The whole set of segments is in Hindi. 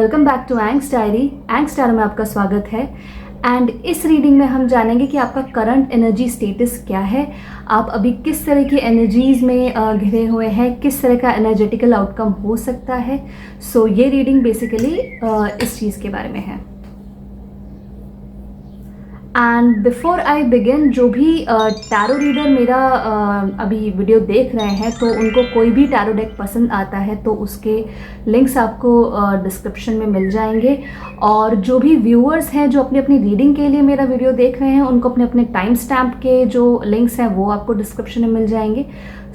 वेलकम बैक टू एंग्स डायरी। एंग्स डायरी में आपका स्वागत है। एंड इस रीडिंग में हम जानेंगे कि आपका करंट एनर्जी स्टेटस क्या है, आप अभी किस तरह की एनर्जीज में घिरे हुए हैं, किस तरह का एनर्जेटिकल आउटकम हो सकता है। सो ये रीडिंग बेसिकली इस चीज़ के बारे में है। एंड बिफोर आई बिगिन, जो भी टैरो रीडर मेरा अभी वीडियो देख रहे हैं तो उनको कोई भी टैरो डेक पसंद आता है तो उसके लिंक्स आपको डिस्क्रिप्शन में मिल जाएंगे। और जो भी व्यूअर्स हैं जो अपनी अपनी रीडिंग के लिए मेरा वीडियो देख रहे हैं उनको अपने अपने टाइम स्टैम्प के जो लिंक्स हैं वो आपको डिस्क्रिप्शन में मिल जाएंगे।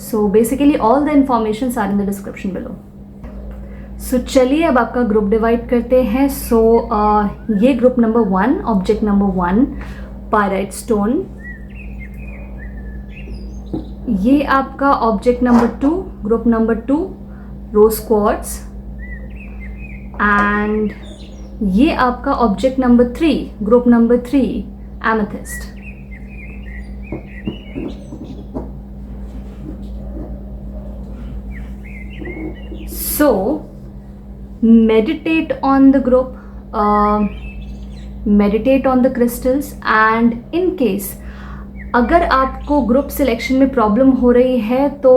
So basically all the information are in the description below. So चलिए अब आपका ग्रुप डिवाइड करते हैं। सो ये group number 1, object number 1 pyrite stone. ये आपका object number 2, group number 2 rose quartz. And ये आपका object number 3, group number 3 amethyst. So meditate on the group, meditate on the crystals, and in case अगर आपको ग्रुप सिलेक्शन में प्रॉब्लम हो रही है तो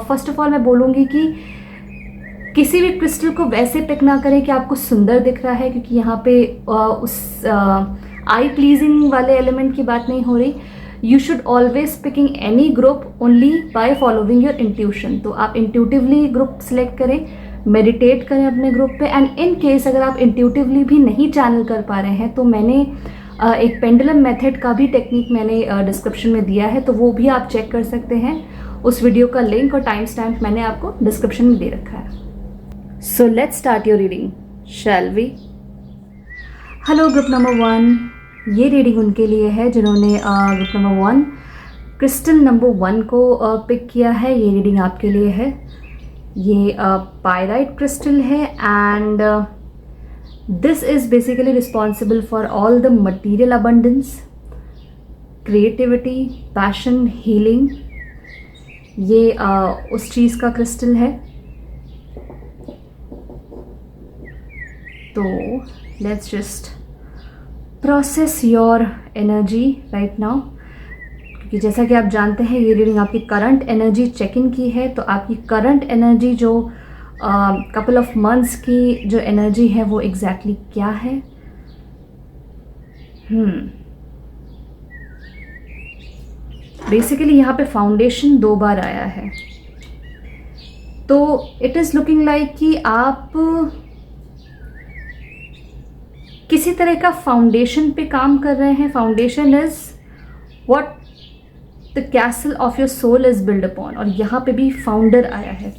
फर्स्ट ऑफ ऑल मैं बोलूँगी कि किसी भी क्रिस्टल को वैसे पिक ना करें कि आपको सुंदर दिख रहा है, क्योंकि यहाँ पे उस आई प्लीजिंग वाले एलिमेंट की बात नहीं हो रही। You should always picking any group only by following your intuition. तो आप इंट्यूटिवली ग्रुप सिलेक्ट करें, मेडिटेट करें अपने ग्रुप पे। एंड इन केस अगर आप इंट्यूटिवली भी नहीं चैनल कर पा रहे हैं तो मैंने एक पेंडुलम मेथड का भी टेक्निक मैंने डिस्क्रिप्शन में दिया है, तो वो भी आप चेक कर सकते हैं। उस वीडियो का लिंक और टाइम स्टैम्प मैंने आपको डिस्क्रिप्शन में दे रखा है। So let's start your reading, shall we. Hello group number 1, ये रीडिंग उनके लिए है जिन्होंने ग्रुप नंबर 1 क्रिस्टल नंबर 1 को पिक किया है। ये रीडिंग आपके लिए है। ये पायराइट क्रिस्टल है and this is basically responsible for all the material abundance, creativity, passion, healing. ये उस चीज़ का क्रिस्टल है। तो let's just process your energy right now, कि जैसा कि आप जानते हैं ये रीडिंग आपकी करंट एनर्जी चेक इन की है। तो आपकी करंट एनर्जी जो कपल ऑफ मंथ्स की जो एनर्जी है वो एग्जैक्टली क्या है। बेसिकली यहाँ पे फाउंडेशन 2 बार आया है, तो इट इज़ लुकिंग लाइक कि आप किसी तरह का फाउंडेशन पे काम कर रहे हैं। Foundation is what the castle of your soul is build upon. और यहाँ पे भी फाउंडर आया है,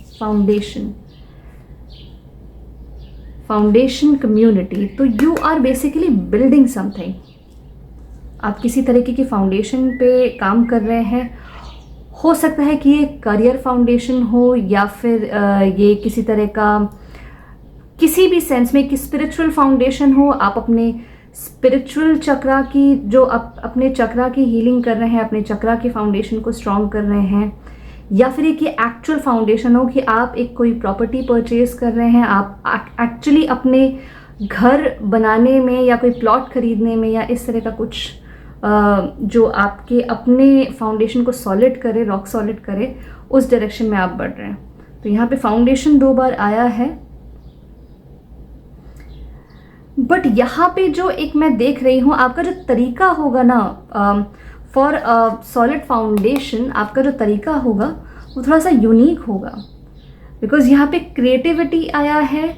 फाउंडेशन कम्युनिटी। तो you are basically building something. आप किसी तरीके की फाउंडेशन पे काम कर रहे हैं। हो सकता है कि ये करियर फाउंडेशन हो या फिर ये किसी तरह का किसी भी सेंस में एक स्पिरिचुअल फाउंडेशन हो। आप अपने स्पिरिचुअल चक्रा की जो अपने चक्रा की हीलिंग कर रहे हैं, अपने चक्रा की फाउंडेशन को स्ट्रॉन्ग कर रहे हैं। या फिर एक ये एक्चुअल फाउंडेशन हो कि आप एक कोई प्रॉपर्टी परचेज कर रहे हैं, आप एक्चुअली अपने घर बनाने में या कोई प्लॉट खरीदने में या इस तरह का कुछ जो आपके अपने फाउंडेशन को सॉलिड करे, रॉक सॉलिड करे, उस डायरेक्शन में आप बढ़ रहे हैं। तो यहाँ पे फाउंडेशन 2 बार आया है। बट यहाँ पे जो एक मैं देख रही हूँ, आपका जो तरीका होगा ना फॉर सॉलिड फाउंडेशन, आपका जो तरीका होगा वो थोड़ा सा यूनिक होगा। बिकॉज यहाँ पे क्रिएटिविटी आया है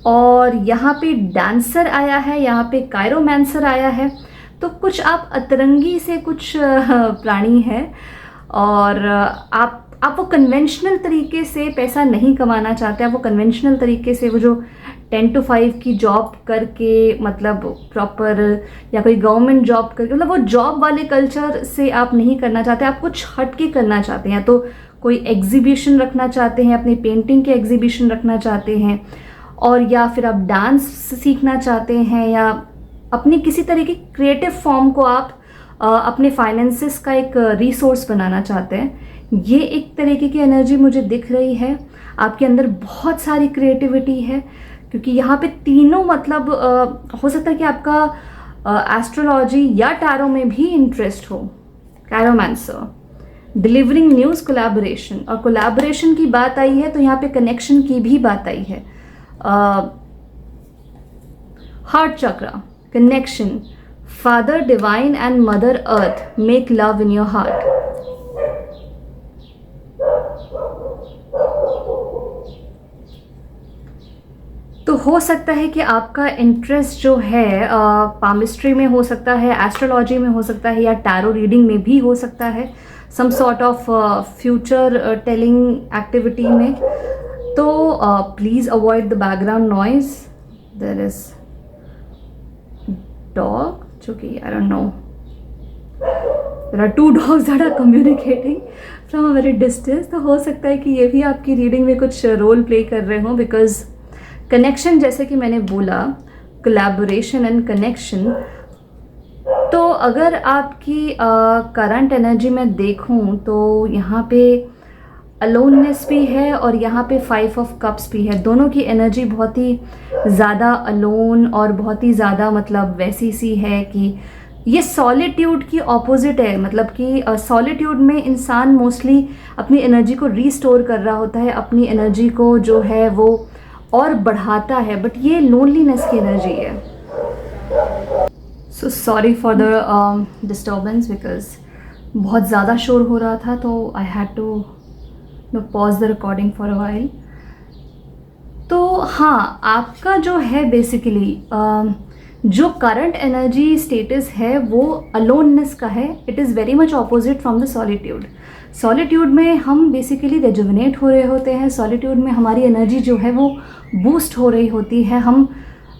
और यहाँ पे डांसर आया है, यहाँ पे कायरोमैंसर आया है। तो कुछ आप अतरंगी से कुछ प्राणी है और आप वो कन्वेंशनल तरीके से पैसा नहीं कमाना चाहते। आप वो कन्वेंशनल तरीके से वो जो 10 to 5 की जॉब करके, मतलब प्रॉपर, या कोई गवर्नमेंट जॉब करके, मतलब वो जॉब वाले कल्चर से आप नहीं करना चाहते। आप कुछ हट के करना चाहते हैं। तो कोई एग्जीबिशन रखना चाहते हैं, अपनी पेंटिंग के एग्जीबिशन रखना चाहते हैं, और या फिर आप डांस सीखना चाहते हैं, या अपनी किसी तरह की क्रिएटिव फॉर्म को आप अपने फाइनेंसेस का एक रिसोर्स बनाना चाहते हैं। ये एक तरीके की एनर्जी मुझे दिख रही है। आपके अंदर बहुत सारी क्रिएटिविटी है। क्योंकि यहाँ पे तीनों मतलब हो सकता है कि आपका एस्ट्रोलॉजी या टैरो में भी इंटरेस्ट हो, कैरोमैंसर, डिलीवरिंग न्यूज़, कोलैबोरेशन। और कोलैबोरेशन की बात आई है तो यहाँ पे कनेक्शन की भी बात आई है। Heart chakra, connection, father divine and mother earth make love in your heart. तो हो सकता है कि आपका इंटरेस्ट जो है पामिस्ट्री में हो सकता है, एस्ट्रोलॉजी में हो सकता है, या टैरो रीडिंग में भी हो सकता है, some sort of future telling activity में। तो please avoid the background noise. There is dog, जो कि I don't know, there are 2 dogs that are communicating from a very distance. तो हो सकता है कि ये भी आपकी रीडिंग में कुछ रोल प्ले कर रहे हों, बिकॉज कनेक्शन, जैसे कि मैंने बोला, कोलैबोरेशन एंड कनेक्शन। तो अगर आपकी करंट एनर्जी में देखूं तो यहाँ पे अलोननेस भी है और यहाँ पे 5 ऑफ कप्स भी है। दोनों की एनर्जी बहुत ही ज़्यादा अलोन और बहुत ही ज़्यादा मतलब वैसी सी है कि ये सॉलिट्यूड की ऑपोजिट है। मतलब कि सॉलिट्यूड में इंसान मोस्टली अपनी एनर्जी को रीस्टोर कर रहा होता है, अपनी एनर्जी को जो है वो और बढ़ाता है, बट ये लोनलीनेस की एनर्जी है। So sorry for the disturbance, because बहुत ज़्यादा शोर हो रहा था, तो I had to pause the recording for a while. तो हाँ, आपका जो है बेसिकली जो करंट एनर्जी स्टेटस है वो अलोननेस का है। It is very much opposite from the solitude. Solitude में हम बेसिकली रेजुविनेट हो रहे होते हैं, सॉलिट्यूड में हमारी एनर्जी जो है वो बूस्ट हो रही होती है, हम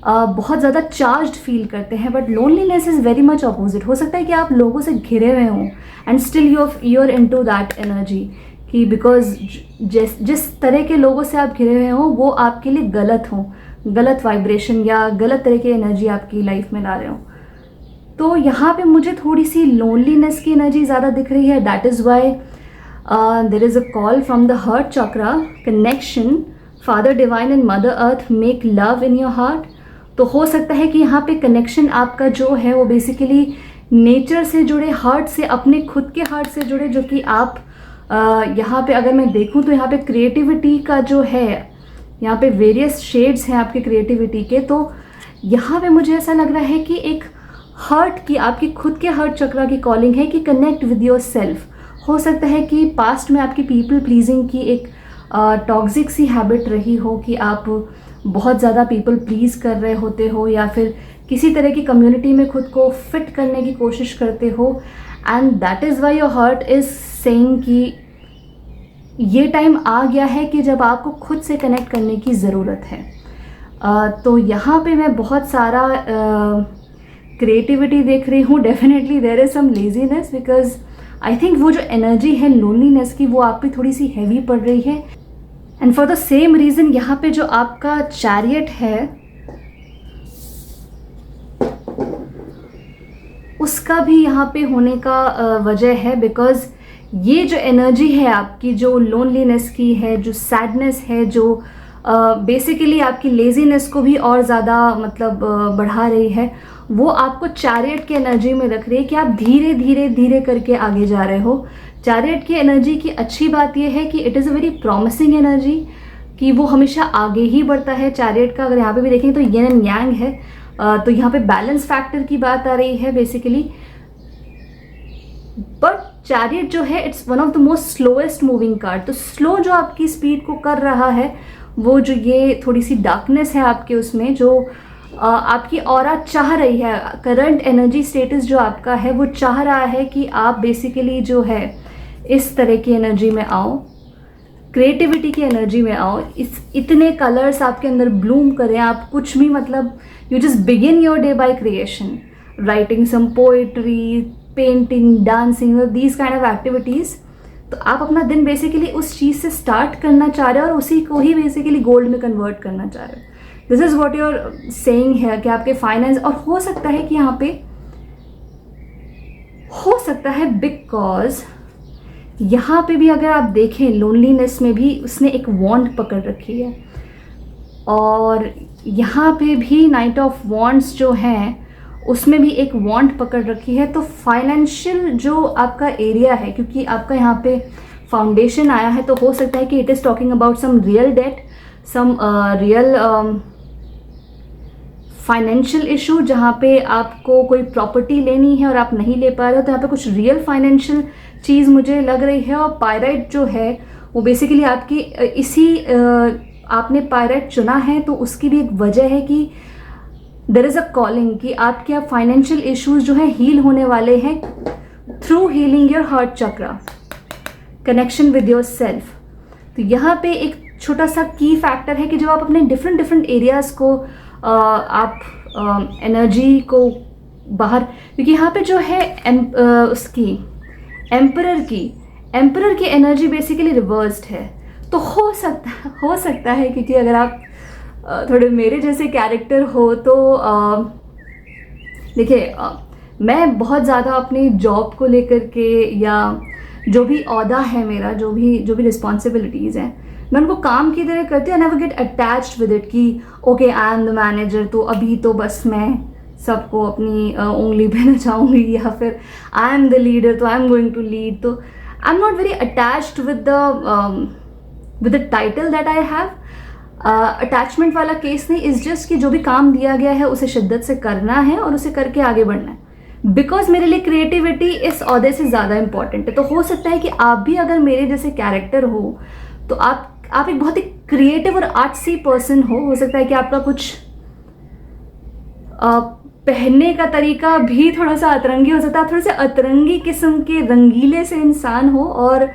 बहुत ज़्यादा चार्ज्ड फील करते हैं। But loneliness is very much opposite. हो सकता है कि आप लोगों से घिरे हुए हों and still you are into that energy, कि बिकॉज जिस तरह के लोगों से आप घिरे हुए हों वो आपके लिए गलत हों, गलत वाइब्रेशन या गलत तरह की एनर्जी आपकी लाइफ में ला रहे हो। तो यहाँ पे मुझे थोड़ी सी लोनलीनेस की एनर्जी ज़्यादा दिख रही है। That is why there is a call from the heart chakra, connection, father divine and mother earth make love in your heart. तो हो सकता है कि यहाँ पे कनेक्शन आपका जो है वो बेसिकली नेचर से जुड़े, हार्ट से, अपने खुद के हार्ट से जुड़े, जो कि आप यहाँ पे अगर मैं देखूँ तो यहाँ पे क्रिएटिविटी का जो है, यहाँ पे वेरियस शेड्स हैं आपके क्रिएटिविटी के। तो यहाँ पे मुझे ऐसा लग रहा है कि एक हार्ट की, आपकी खुद के हार्ट चक्रा की कॉलिंग है कि कनेक्ट विद योर सेल्फ। हो सकता है कि पास्ट में आपकी पीपल प्लीजिंग की एक टॉक्सिक सी हैबिट रही हो कि आप बहुत ज़्यादा पीपल प्लीज़ कर रहे होते हो, या फिर किसी तरह की कम्युनिटी में खुद को फिट करने की कोशिश करते हो, and that is why your heart is saying कि ये टाइम आ गया है कि जब आपको खुद से कनेक्ट करने की ज़रूरत है। तो यहाँ पे मैं बहुत सारा क्रिएटिविटी देख रही हूँ। Definitely there is some laziness, because I think वो जो एनर्जी है लोनलीनेस की वो आप पे थोड़ी सी हैवी पड़ रही है। And for the same reason यहाँ पे जो आपका चैरियट है उसका भी यहाँ पे होने का वजह है, बिकॉज ये जो एनर्जी है आपकी, जो लोनलीनेस की है, जो सैडनेस है, जो बेसिकली आपकी लेजीनेस को भी और ज़्यादा मतलब बढ़ा रही है, वो आपको चैरियट की एनर्जी में रख रही है कि आप धीरे धीरे धीरे करके आगे जा रहे हो। चैरियट की एनर्जी की अच्छी बात यह है कि it is a very promising energy, कि वो हमेशा आगे ही बढ़ता है। चैरियट का अगर यहाँ पे भी देखेंगे तो यिन एंड यांग है, तो यहाँ पे बैलेंस फैक्टर की बात आ रही है बेसिकली। बट चैरियट जो है it's one of the most slowest moving card. तो स्लो जो आपकी स्पीड को कर रहा है, वो जो ये थोड़ी सी डार्कनेस है आपके उसमें, जो आपकी ऑरा चाह रही है, करंट एनर्जी स्टेटस जो आपका है वो चाह रहा है कि आप बेसिकली जो है इस तरह की एनर्जी में आओ, क्रिएटिविटी की एनर्जी में आओ, इतने कलर्स आपके अंदर ब्लूम करें, आप कुछ भी मतलब you just begin your day by creation, writing some poetry, painting, dancing, these kind of activities. तो आप अपना दिन बेसिकली उस चीज़ से स्टार्ट करना चाह रहे हो और उसी को ही बेसिकली गोल्ड में कन्वर्ट करना चाह रहे हो। This is what you're saying है कि आपके फाइनेंस, और हो सकता है कि यहाँ पे हो सकता है बिकॉज यहाँ पे भी अगर आप देखें लोनलीनेस में भी उसने एक वॉन्ड पकड़ रखी है, और यहाँ पे भी नाइट ऑफ वॉन्ड्स जो हैं उसमें भी एक वॉन्ड पकड़ रखी है। तो फाइनेंशियल जो आपका एरिया है, क्योंकि आपका यहाँ पे फाउंडेशन आया है, तो हो सकता है कि it is talking about some real debt, some real financial issue, जहाँ पे आपको कोई प्रॉपर्टी लेनी है और आप नहीं ले पा रहे हो। तो यहाँ पे कुछ रियल फाइनेंशियल चीज़ मुझे लग रही है। और पायराइट जो है वो बेसिकली आपकी आपने पायराइट चुना है तो उसकी भी एक वजह है कि देयर इज़ अ कॉलिंग कि आपके फाइनेंशियल इश्यूज जो है हील होने वाले हैं through healing your heart chakra, connection with your self. तो यहाँ पे एक छोटा सा की फैक्टर है कि जब आप अपने डिफरेंट एरियाज़ को आप एनर्जी को बाहर, क्योंकि यहाँ पे जो है उसकी एम्परर की एनर्जी बेसिकली रिवर्स्ड है। तो हो सकता है क्योंकि अगर आप थोड़े मेरे जैसे कैरेक्टर हो तो देखिए मैं बहुत ज़्यादा अपनी जॉब को लेकर के या जो भी औहदा है मेरा, जो भी रिस्पॉन्सिबिलिटीज़ हैं, मैं उनको काम की तरह करती हूँ। I never get attached with it कि okay I am the manager, तो अभी तो बस मैं सबको अपनी उंगली पे नचाऊंगी, या फिर आई एम द लीडर तो I am going to lead. तो I am not very attached with the title that I have. Attachment वाला केस नहीं, इज़ जस्ट कि जो भी काम दिया गया है उसे शिद्दत से करना है और उसे करके आगे बढ़ना है। बिकॉज मेरे लिए क्रिएटिविटी इस औहदे से ज़्यादा इंपॉर्टेंट है। तो हो सकता है कि आप भी अगर मेरे जैसे कैरेक्टर हो तो आप एक बहुत ही क्रिएटिव और आर्ट्सी पर्सन हो सकता है कि आपका कुछ पहनने का तरीका भी थोड़ा सा अतरंगी हो सकता है, थोड़े से अतरंगी किस्म के रंगीले से इंसान हो, और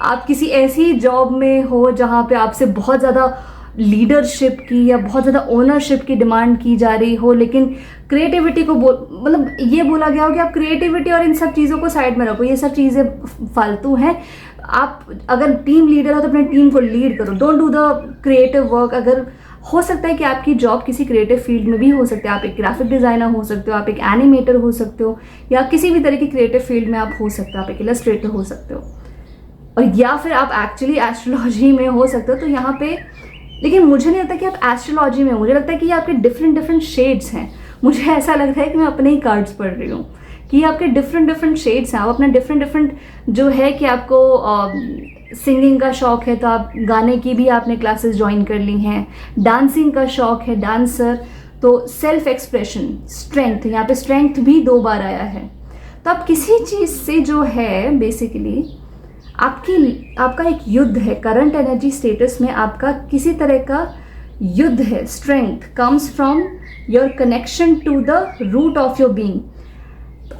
आप किसी ऐसी जॉब में हो जहाँ पे आपसे बहुत ज़्यादा लीडरशिप की या बहुत ज़्यादा ओनरशिप की डिमांड की जा रही हो, लेकिन क्रिएटिविटी को मतलब ये बोला गया हो कि आप क्रिएटिविटी और इन सब चीज़ों को साइड में रखो, ये सब चीज़ें फालतू हैं। आप अगर टीम लीडर हो तो अपने टीम को लीड करो, don't do the creative work. अगर हो सकता है कि आपकी जॉब किसी क्रिएटिव फील्ड में भी हो सकती है, आप एक ग्राफिक डिज़ाइनर हो सकते हो, आप एक एनिमेटर हो सकते हो, या किसी भी तरह की क्रिएटिव फील्ड में आप हो सकते हो, आप एक इलस्ट्रेटर हो सकते हो, और या फिर आप एक्चुअली एस्ट्रोलॉजी में हो सकते हो। तो यहाँ पे लेकिन मुझे नहीं लगता कि आप एस्ट्रोलॉजी में हो, मुझे लगता है कि ये आपके डिफरेंट शेड्स हैं। मुझे ऐसा लगता है कि मैं अपने ही कार्ड्स पढ़ रही हूँ कि ये आपके डिफरेंट शेड्स हैं। आप अपना डिफरेंट जो है कि आपको सिंगिंग का शौक़ है तो आप गाने की भी आपने क्लासेस ज्वाइन कर ली हैं, डांसिंग का शौक़ है, डांसर, तो सेल्फ एक्सप्रेशन, स्ट्रेंथ, यहाँ पे स्ट्रेंथ भी 2 बार आया है। तो आप किसी चीज़ से जो है बेसिकली आपका एक युद्ध है, करंट एनर्जी स्टेटस में आपका किसी तरह का युद्ध है। Strength comes from your connection to the root of your being.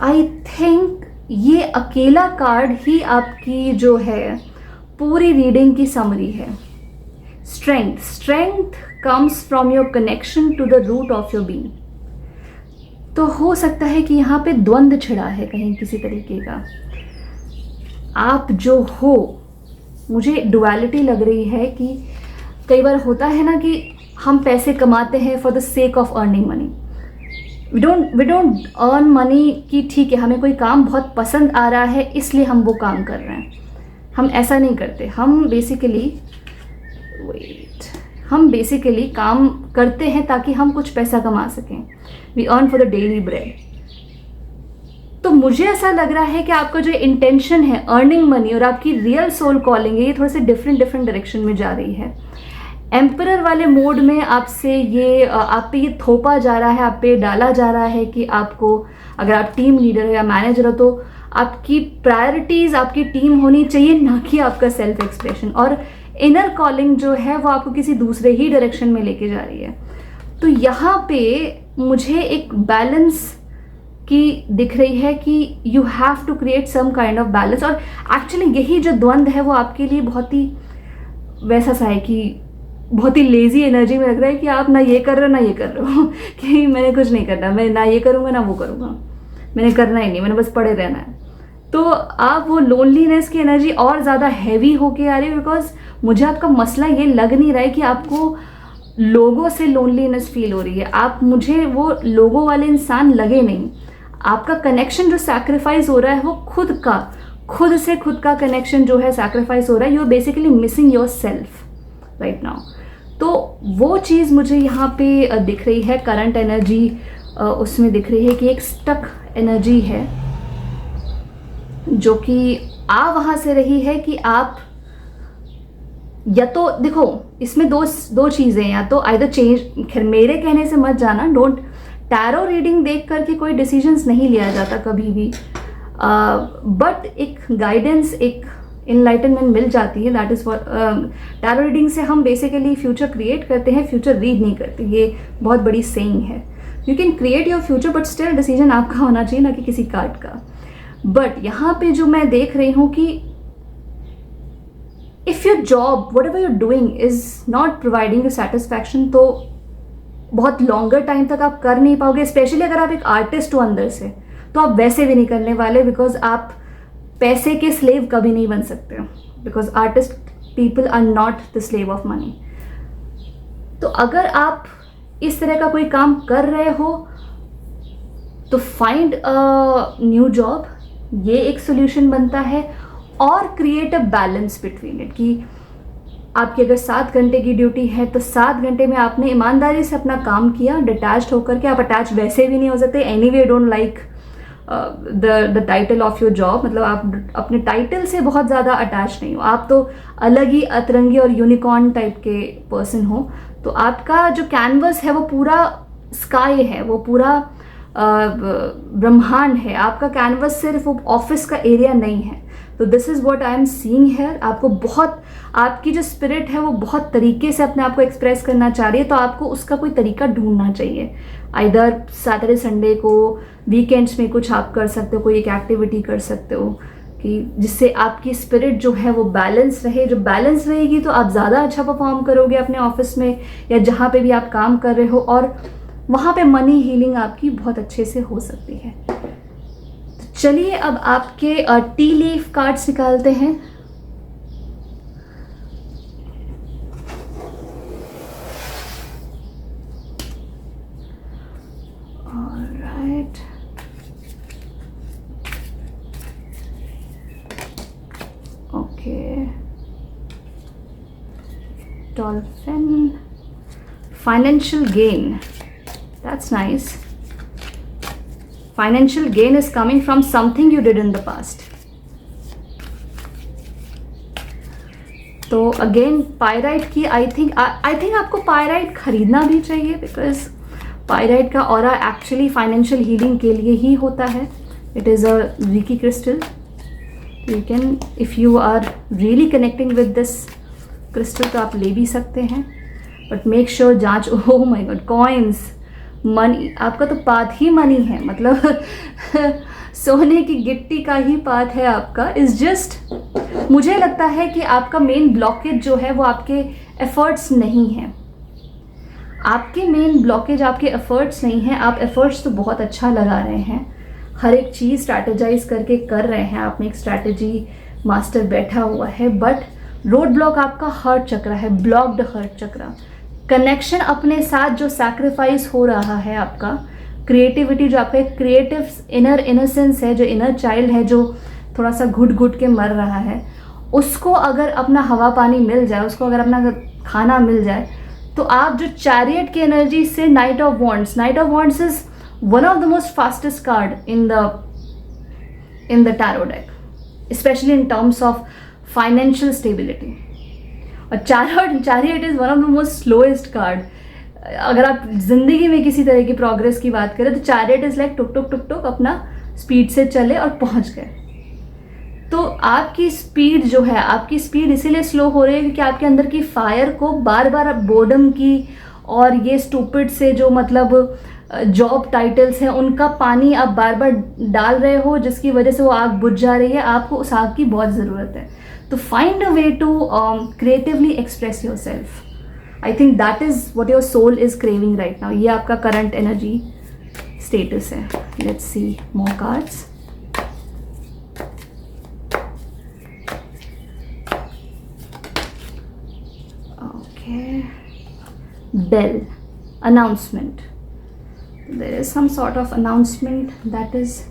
I think ये अकेला कार्ड ही आपकी जो है पूरी रीडिंग की समरी है। Strength comes from your connection to the root of your being. तो हो सकता है कि यहाँ पे द्वंद्व छिड़ा है कहीं किसी तरीके का। आप जो हो, मुझे डुअलिटी लग रही है कि कई बार होता है ना कि हम पैसे कमाते हैं for the sake of earning money. We don't earn money कि ठीक है हमें कोई काम बहुत पसंद आ रहा है इसलिए हम वो काम कर रहे हैं। हम ऐसा नहीं करते। हम बेसिकली काम करते हैं ताकि हम कुछ पैसा कमा सकें। We earn for the daily bread. तो मुझे ऐसा लग रहा है कि आपका जो इंटेंशन है अर्निंग मनी और आपकी रियल सोल कॉलिंग है, ये थोड़े से डिफरेंट डायरेक्शन में जा रही है। एम्परर वाले मोड में आपसे ये आप पे ये थोपा जा रहा है, आप पे डाला जा रहा है कि आपको, अगर आप टीम लीडर हो या मैनेजर हो, तो आपकी प्रायोरिटीज़ आपकी टीम होनी चाहिए, ना कि आपका सेल्फ एक्सप्रेशन। और इनर कॉलिंग जो है वो आपको किसी दूसरे ही डायरेक्शन में लेके जा रही है। तो यहाँ पे मुझे एक बैलेंस की दिख रही है कि you have to create some kind of balance. और एक्चुअली यही जो द्वंद्व है वो आपके लिए बहुत ही वैसा सा है कि बहुत ही लेजी एनर्जी में लग रहा है कि आप ना ये कर रहे हो ना ये कर रहे हो कि मैंने कुछ नहीं करना, मैं ना ये करूँगा ना वो करूँगा, मैंने करना ही नहीं, मैंने बस पड़े रहना है। तो आप वो लोनलीनेस की एनर्जी और ज़्यादा हैवी होके आ रही है, बिकॉज मुझे आपका मसला ये लग नहीं रहा है कि आपको लोगों से लोनलीनेस फील हो रही है। आप मुझे वो लोगों वाले इंसान लगे नहीं। आपका कनेक्शन जो सैक्रिफाइस हो रहा है वो खुद से खुद का कनेक्शन जो है सैक्रिफाइस हो रहा है। You are basically missing yourself right now. तो वो चीज़ मुझे यहाँ पे दिख रही है, करंट एनर्जी उसमें दिख रही है कि एक स्टक एनर्जी है जो कि आ वहाँ से रही है कि आप या तो देखो इसमें दो चीज़ें, या तो आइदर चेंज, खैर मेरे कहने से मत जाना, डोंट, टैरो रीडिंग देख करके कोई डिसीजंस नहीं लिया जाता कभी भी, बट एक गाइडेंस, एक इनलाइटनमेंट मिल जाती है। That is for tarot reading से हम बेसिकली फ्यूचर क्रिएट करते हैं, फ्यूचर रीड नहीं करते। ये बहुत बड़ी सेइंग है, you can create your future but still decision आपका होना चाहिए, ना कि किसी कार्ड का। बट यहाँ पे जो मैं देख रही हूँ कि if your job what ever you're doing is not providing you satisfaction, तो बहुत लॉन्गर टाइम तक आप कर नहीं पाओगे। स्पेशली अगर आप एक आर्टिस्ट हो अंदर से, तो आप वैसे भी नहीं करने वाले, बिकॉज आप पैसे के स्लेव कभी नहीं बन सकते हो, because artist people are not the slave of money. तो अगर आप इस तरह का कोई काम कर रहे हो तो फाइंड अ न्यू जॉब, ये एक सोल्यूशन बनता है। और create a balance between it, कि आपकी अगर 7 घंटे की ड्यूटी है तो 7 घंटे में आपने ईमानदारी से अपना काम किया, डिटैच्ड होकर के। आप अटैच वैसे भी नहीं हो सकते, anyway don't like the title of your job, मतलब आप अपने टाइटल से बहुत ज़्यादा अटैच नहीं हो, आप तो अलग ही अतरंगी और यूनिकॉर्न टाइप के पर्सन हो। तो आपका जो कैनवस है वो पूरा स्काई है, वो पूरा ब्रह्मांड है, आपका कैनवस सिर्फ ऑफिस का एरिया नहीं है। तो this is what I am seeing here. आपको बहुत, आपकी जो स्पिरिट है वो बहुत तरीके से अपने आप को एक्सप्रेस करना चाह रही है, तो आपको उसका कोई तरीका ढूंढना चाहिए। आइदर सैटरडे संडे को, वीकेंड्स में कुछ आप कर सकते हो, कोई एक एक्टिविटी कर सकते हो कि जिससे आपकी स्पिरिट जो है वो बैलेंस रहे। जो बैलेंस रहेगी तो आप ज़्यादा अच्छा परफॉर्म करोगे अपने ऑफिस में या जहाँ पे भी आप काम कर रहे हो, और वहाँ पे मनी हीलिंग आपकी बहुत अच्छे से हो सकती है। तो चलिए अब आपके टी लीफ कार्ड्स निकालते हैं। Alright, okay, dolphin, financial gain, that's nice. Financial gain is coming from something you did in the past. तो अगेन पायराइट की आई थिंक आपको पायराइट खरीदना भी चाहिए, बिकॉज पायराइट का ऑरा एक्चुअली फाइनेंशियल हीलिंग के लिए ही होता है। It is a reiki crystal. You can, if you are really connecting with this crystal तो आप ले भी सकते हैं, बट मेक श्योर जांच। Oh my God, coins, money, आपका तो पाथ ही मनी है, मतलब सोने की गिट्टी का ही पाथ है आपका। इज जस्ट, मुझे लगता है कि आपका मेन ब्लॉकेज जो है वो आपके एफर्ट्स नहीं है। आपके मेन ब्लॉकेज आपके एफर्ट्स नहीं है। आप एफर्ट्स तो बहुत अच्छा लगा रहे हैं, हर एक चीज़ स्ट्रैटेजाइज करके कर रहे हैं, आप में एक स्ट्रैटेजी मास्टर बैठा हुआ है, बट रोड ब्लॉक आपका हर्ट चक्र है, ब्लॉक्ड हर्ट चक्र। कनेक्शन अपने साथ जो सैक्रिफाइस हो रहा है आपका, क्रिएटिविटी जो आपका क्रिएटिव इनर इनोसेंस है, जो इनर चाइल्ड है जो थोड़ा सा घुट घुट के मर रहा है, उसको अगर अपना हवा पानी मिल जाए, उसको अगर अपना खाना मिल जाए, तो आप जो चैरियट की एनर्जी से knight of wands is one of the most fastest card in the tarot deck, specially in terms of financial stability. और chariot is one of the most slowest card. अगर आप जिंदगी में किसी तरह की प्रोग्रेस की बात करें तो चैरियट इज़ लाइक टुक टुक टुक टुक, अपना स्पीड से चले और पहुंच गए। तो आपकी स्पीड जो है, आपकी स्पीड इसीलिए स्लो हो रही है क्योंकि आपके अंदर की फायर को बार बार बोर्डम की और ये स्टूपिड से जो मतलब जॉब टाइटल्स हैं उनका पानी आप बार बार डाल रहे हो, जिसकी वजह से वो आग बुझ जा रही है। आपको उस आग की बहुत ज़रूरत है। तो find a way to creatively express yourself. I think that is what your soul is craving right now. ये आपका करंट एनर्जी स्टेटस है। Let's see more cards. Okay, bell, announcement. There is some sort of announcement that is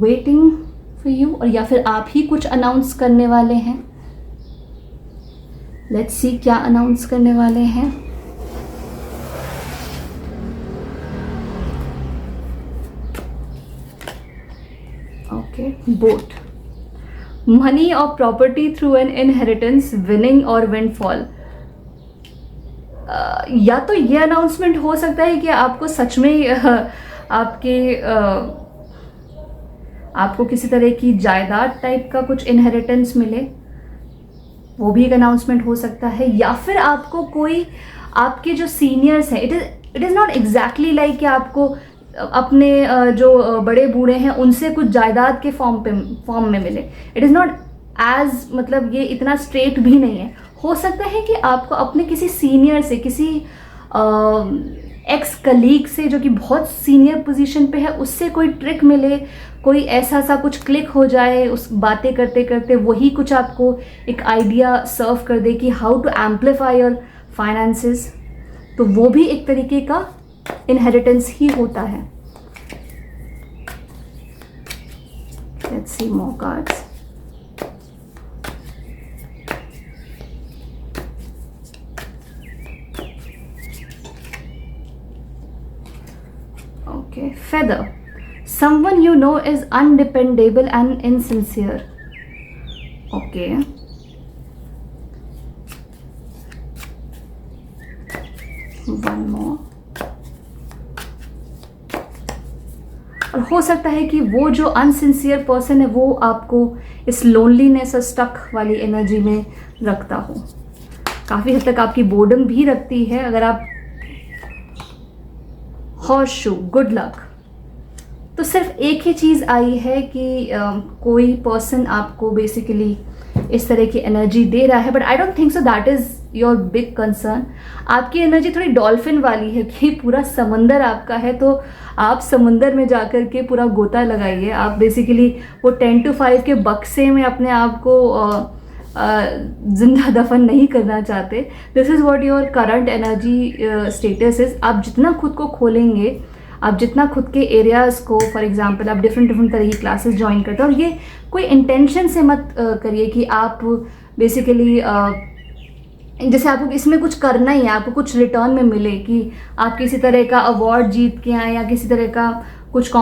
waiting for you, और या फिर आप ही कुछ अनाउंस करने वाले हैं। लेट्स सी क्या अनाउंस करने वाले हैं। ओके, बोट, मनी और property through an inheritance, winning और विंडफॉल। या तो ये अनाउंसमेंट हो सकता है कि आपको सच में आपको किसी तरह की जायदाद टाइप का कुछ इनहेरिटेंस मिले, वो भी एक अनाउंसमेंट हो सकता है। या फिर आपको कोई आपके जो सीनियर्स हैं, इट इज़ नॉट एग्जैक्टली कि आपको अपने जो बड़े बूढ़े हैं उनसे कुछ जायदाद के फॉर्म में मिले। इट इज़ नॉट एज, मतलब ये इतना स्ट्रेट भी नहीं है। हो सकता है कि आपको अपने किसी सीनियर से, किसी एक्स कलीग से जो कि बहुत सीनियर पोजीशन पे है, उससे कोई ट्रिक मिले, कोई ऐसा सा कुछ क्लिक हो जाए उस बातें करते करते, वही कुछ आपको एक आइडिया सर्व कर दे कि how to amplify your finances. तो वो भी एक तरीके का इनहेरिटेंस ही होता है। Let's see more cards. Okay, feather. Someone you know is undependable and insincere. Okay. One more. और हो सकता है कि वो जो अनसिंसियर पर्सन है वो आपको इस लोनलीनेस और स्टक वाली एनर्जी में रखता हो, काफ़ी हद तक आपकी बोर्डम भी रखती है। अगर आप हॉर्स शू, गुड लक, तो सिर्फ एक ही चीज़ आई है कि कोई पर्सन आपको बेसिकली इस तरह की एनर्जी दे रहा है, but I don't think so that is your big concern. आपकी एनर्जी थोड़ी डॉल्फिन वाली है कि पूरा समंदर आपका है, तो आप समंदर में जाकर के पूरा गोता लगाइए। आप बेसिकली वो 10 to 5 के बक्से में अपने आप को जिंदा दफन नहीं करना चाहते। This is what your current energy status is. आप जितना खुद को खोलेंगे, आप जितना खुद के एरियाज़ को, फॉर एग्जांपल आप डिफरेंट तरह की क्लासेस ज्वाइन करते हो, और ये कोई इंटेंशन से मत करिए कि आप बेसिकली जैसे आपको इसमें कुछ करना ही है, आपको कुछ रिटर्न में मिले, कि आप किसी तरह का अवार्ड जीत के आए या किसी तरह का कुछ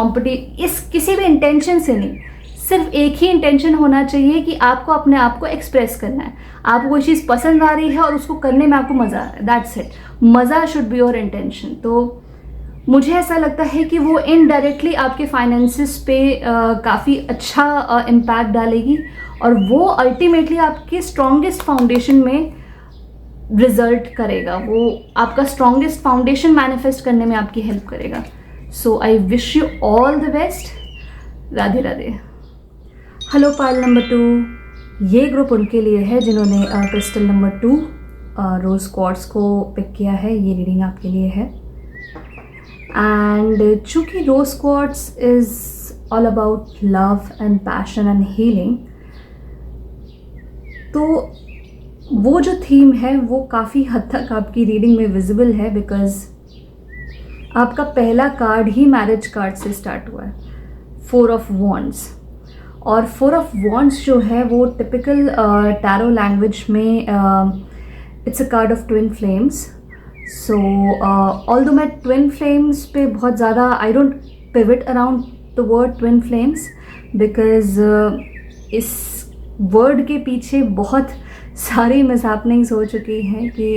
इस किसी भी इंटेंशन से नहीं। सिर्फ एक ही इंटेंशन होना चाहिए कि आपको अपने आप को एक्सप्रेस करना है। आपको कोई चीज़ पसंद आ रही है और उसको करने में आपको मज़ा आ रहा है, दैट्स इट। मज़ा शुड बी योर इंटेंशन। तो मुझे ऐसा लगता है कि वो इनडायरेक्टली आपके फाइनेंसिस पे काफ़ी अच्छा इम्पैक्ट डालेगी, और वो अल्टीमेटली आपके स्ट्रॉन्गेस्ट फाउंडेशन में रिजल्ट करेगा। वो आपका स्ट्रॉन्गेस्ट फाउंडेशन मैनिफेस्ट करने में आपकी हेल्प करेगा। So I wish you all the best. Radhe Radhe. Hello pile number 2, ये ग्रुप उनके लिए है जिन्होंने क्रिस्टल नंबर 2 रोज क्वार्ट्ज को पिक किया है। ये रीडिंग आपके लिए है। एंड चूँकि rose quartz is all about love and passion and healing, तो वो जो थीम है वो काफ़ी हद तक आपकी रीडिंग में विजिबल है, बिकॉज आपका पहला कार्ड ही मैरिज कार्ड से स्टार्ट हुआ है, 4 ऑफ वॉन्ड्स। और 4 ऑफ वॉन्ड्स जो है वो टिपिकल टैरो लैंग्वेज में it's a card of twin flames. So although मैं ट्विन फ्लेम्स पे बहुत ज़्यादा I don't pivot around the word twin flames, because इस वर्ड के पीछे बहुत सारी मिसहैपनिंग्स हो चुकी हैं कि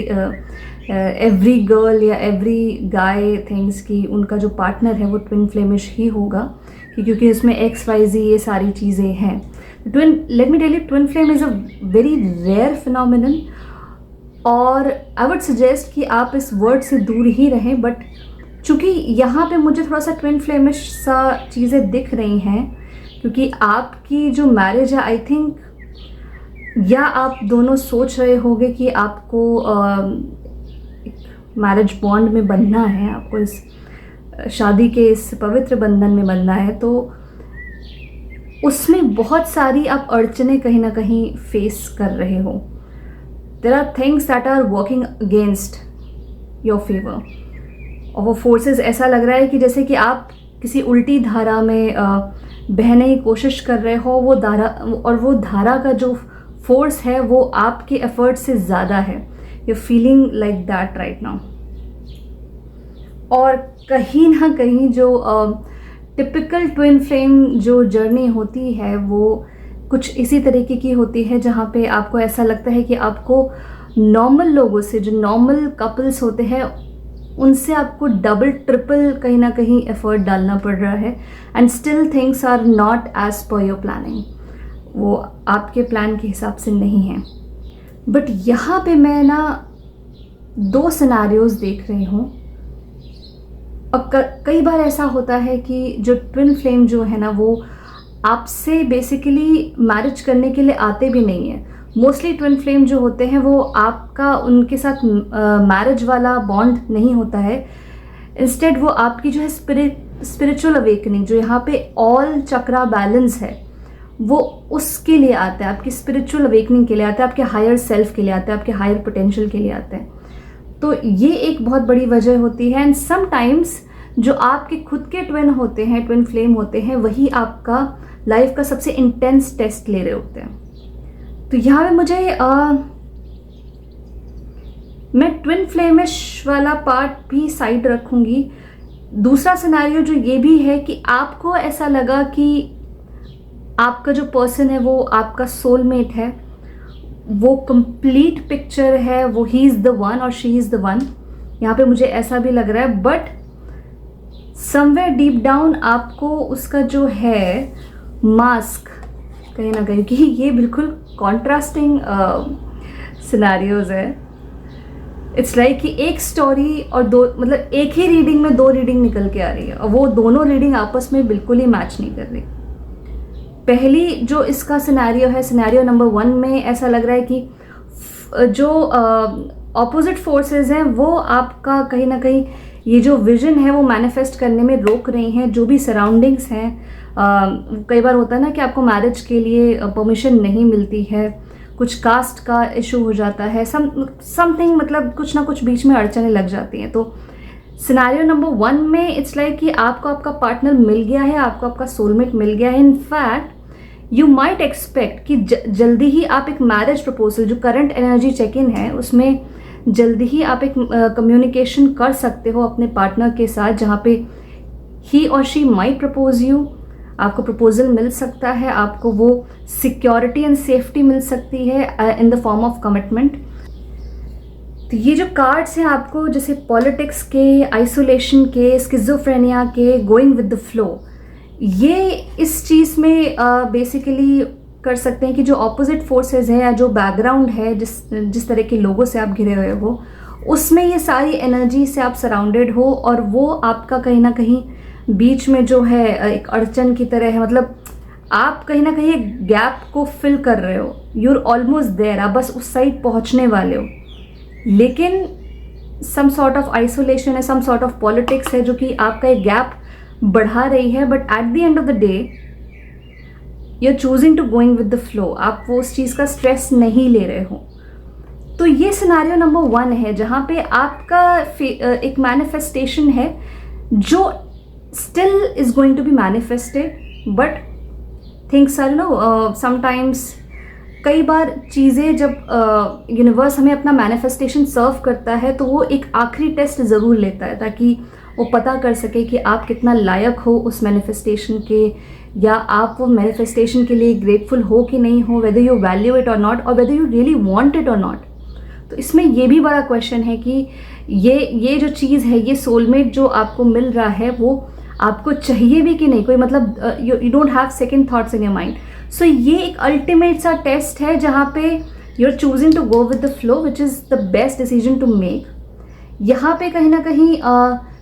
एवरी गर्ल या एवरी गाय थिंक्स कि उनका जो पार्टनर है वो ट्विन फ्लेमिश ही होगा, क्योंकि इसमें XYZ ये सारी चीज़ें हैं। Twin, let me tell you, twin flame is a very rare phenomenon, और आई वुड सजेस्ट कि आप इस वर्ड से दूर ही रहें। बट चूँकि यहाँ पे मुझे थोड़ा सा ट्विन फ्लेमिश सा चीज़ें दिख रही हैं, क्योंकि आपकी जो मैरिज है, आई थिंक, या आप दोनों सोच रहे होंगे कि आपको एक मैरिज बॉन्ड में बनना है, आपको इस शादी के इस पवित्र बंधन में बनना है, तो उसमें बहुत सारी आप अड़चने कहीं ना कहीं फेस कर रहे हो। There are things that are working against your favour, और वो फोर्सेस ऐसा लग रहा है कि जैसे कि आप किसी उल्टी धारा में बहने की कोशिश कर रहे हो। वो धारा, और वो धारा का जो फोर्स है वो आपके एफर्ट से ज़्यादा है. You feeling like that right now. और कहीं ना कहीं जो टिपिकल ट्विन फ्लेम जो जर्नी होती है वो कुछ इसी तरीके की होती है, जहाँ पे आपको ऐसा लगता है कि आपको नॉर्मल लोगों से, जो नॉर्मल कपल्स होते हैं, उनसे आपको डबल ट्रिपल कहीं ना कहीं एफर्ट डालना पड़ रहा है. And still things are not as per your planning. वो आपके प्लान के हिसाब से नहीं है. बट यहाँ पे मैं ना 2 सिनेरियोज देख रही हूँ. अब कई बार ऐसा होता है कि जो ट्विन फ्लेम जो है ना वो आपसे बेसिकली मैरिज करने के लिए आते भी नहीं है. मोस्टली ट्विन फ्लेम जो होते हैं वो आपका उनके साथ मैरिज वाला बॉन्ड नहीं होता है. इंस्टेड वो आपकी जो है स्पिरिचुअल अवेकनिंग, जो यहाँ पे ऑल चक्रा बैलेंस है, वो उसके लिए आता है. आपकी स्पिरिचुअल अवेकनिंग के लिए आता है, आपके हायर सेल्फ के लिए आता है, आपके हायर पोटेंशियल के लिए आता है. तो ये एक बहुत बड़ी वजह होती है. एंड समटाइम्स जो आपके खुद के ट्विन होते हैं, ट्विन फ्लेम होते हैं, वही आपका लाइफ का सबसे इंटेंस टेस्ट ले रहे होते हैं. तो यहाँ पे मुझे मैं ट्विन फ्लेमिश वाला पार्ट भी साइड रखूंगी. दूसरा सिनेरियो जो ये भी है कि आपको ऐसा लगा कि आपका जो पर्सन है वो आपका सोलमेट है, वो कंप्लीट पिक्चर है, वो ही इज़ द वन और शी इज़ द वन. यहाँ पे मुझे ऐसा भी लग रहा है. बट समवेयर डीप डाउन आपको उसका जो है मास्क कहीं ना कहीं, कि ये बिल्कुल कॉन्ट्रास्टिंग सिनेरियोज है. इट्स लाइक कि एक स्टोरी और 2, मतलब एक ही रीडिंग में 2 रीडिंग निकल के आ रही है और वो दोनों रीडिंग आपस में बिल्कुल ही मैच नहीं कर रही. पहली जो इसका सिनेरियो है, सिनेरियो नंबर 1 में ऐसा लग रहा है कि जो ऑपोजिट फोर्सेस हैं वो आपका कहीं ना कहीं ये जो विजन है वो मैनिफेस्ट करने में रोक रही हैं. जो भी सराउंडिंग्स हैं, कई बार होता है ना कि आपको मैरिज के लिए परमिशन नहीं मिलती है, कुछ कास्ट का इशू हो जाता है, समथिंग, मतलब कुछ ना कुछ बीच में अड़चने लग जाती हैं. तो सिनेरियो नंबर 1 में इट्स लाइक कि आपको आपका पार्टनर मिल गया है, आपको आपका सोलमेट मिल गया है. इनफैक्ट यू माइट एक्सपेक्ट कि जल्दी ही आप एक मैरिज प्रपोजल, जो करंट एनर्जी चेक इन है उसमें जल्दी ही आप एक कम्युनिकेशन कर सकते हो अपने पार्टनर के साथ, जहाँ पे ही और शी माइट प्रपोज यू. आपको प्रपोजल मिल सकता है, आपको वो सिक्योरिटी एंड सेफ्टी मिल सकती है in the form of commitment. तो ये जो कार्ड्स हैं आपको, जैसे पॉलिटिक्स के, आइसोलेशन के, स्किज़ोफ्रेनिया के, गोइंग विद द फ्लो, ये इस चीज़ में बेसिकली कर सकते हैं कि जो ऑपोजिट फोर्सेस है या जो बैकग्राउंड है, जिस तरह के लोगों से आप घिरे हुए हो, उसमें ये सारी एनर्जी से आप सराउंडेड हो और वो आपका कहीं ना कहीं बीच में जो है एक अड़चन की तरह है. मतलब आप कहीं ना कहीं एक गैप को फिल कर रहे हो. यू आर ऑलमोस्ट देयर, आप बस उस साइड पहुंचने वाले हो, लेकिन सम सॉर्ट ऑफ आइसोलेशन है, सम सॉर्ट ऑफ पॉलिटिक्स है जो कि आपका एक गैप बढ़ा रही है. But at the end of the day you are choosing to going with the flow. आप वो उस चीज़ का स्ट्रेस नहीं ले रहे हो. तो ये सिनेरियो नंबर 1 है जहाँ पे आपका एक मैनिफेस्टेशन है जो still is going to be manifested, but things are, sometimes कई बार चीज़ें जब यूनिवर्स हमें अपना मैनिफेस्टेशन सर्व करता है तो वो एक आखिरी टेस्ट ज़रूर लेता है, ताकि वो पता कर सके कि आप कितना लायक हो उस मैनिफेस्टेशन के, या आप वो मैनिफेस्टेशन के लिए ग्रेटफुल हो कि नहीं हो, whether you value it or not, और whether you really want it or not. तो इसमें ये भी बड़ा क्वेश्चन है कि ये जो चीज़ है, ये सोलमेट जो आपको मिल रहा है, वो आपको चाहिए भी कि नहीं. कोई मतलब you don't have second thoughts in your mind. So ये एक अल्टीमेट सा टेस्ट है जहाँ पे you are choosing to go with the flow, which is the best decision to make. यहाँ पे कहीं ना कहीं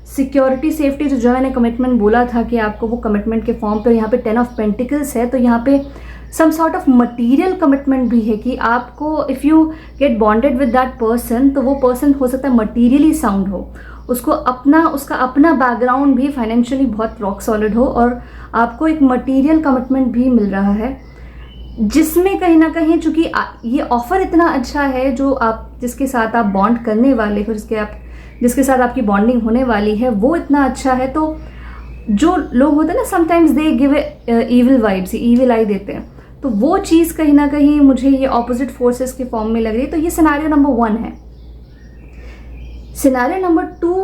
सिक्योरिटी, सेफ्टी, जो मैंने कमिटमेंट बोला था कि आपको वो कमिटमेंट के फॉर्म पर, यहाँ पे 10 ऑफ पेंटिकल्स है, तो यहाँ पे some sort of material commitment भी है कि आपको, if you get bonded with that person, तो वो पर्सन हो सकता है मटीरियली साउंड हो, उसका अपना बैकग्राउंड भी फाइनेंशियली बहुत रॉक सॉलिड हो, और आपको एक मटेरियल कमिटमेंट भी मिल रहा है, जिसमें कहीं ना कहीं चूँकि ये ऑफर इतना अच्छा है, जो आप जिसके साथ आप बॉन्ड करने वाले हो, जिसके साथ आपकी बॉन्डिंग होने वाली है, वो इतना अच्छा है. तो जो लोग होते हैं ना, sometimes they give evil vibes, evil eye देते हैं, तो वो चीज़ कहीं ना कहीं मुझे ये ऑपोजिट फोर्सेस के फॉर्म में लग रही है। तो ये सिनेरियो नंबर 1 है। सिनेरियो नंबर 2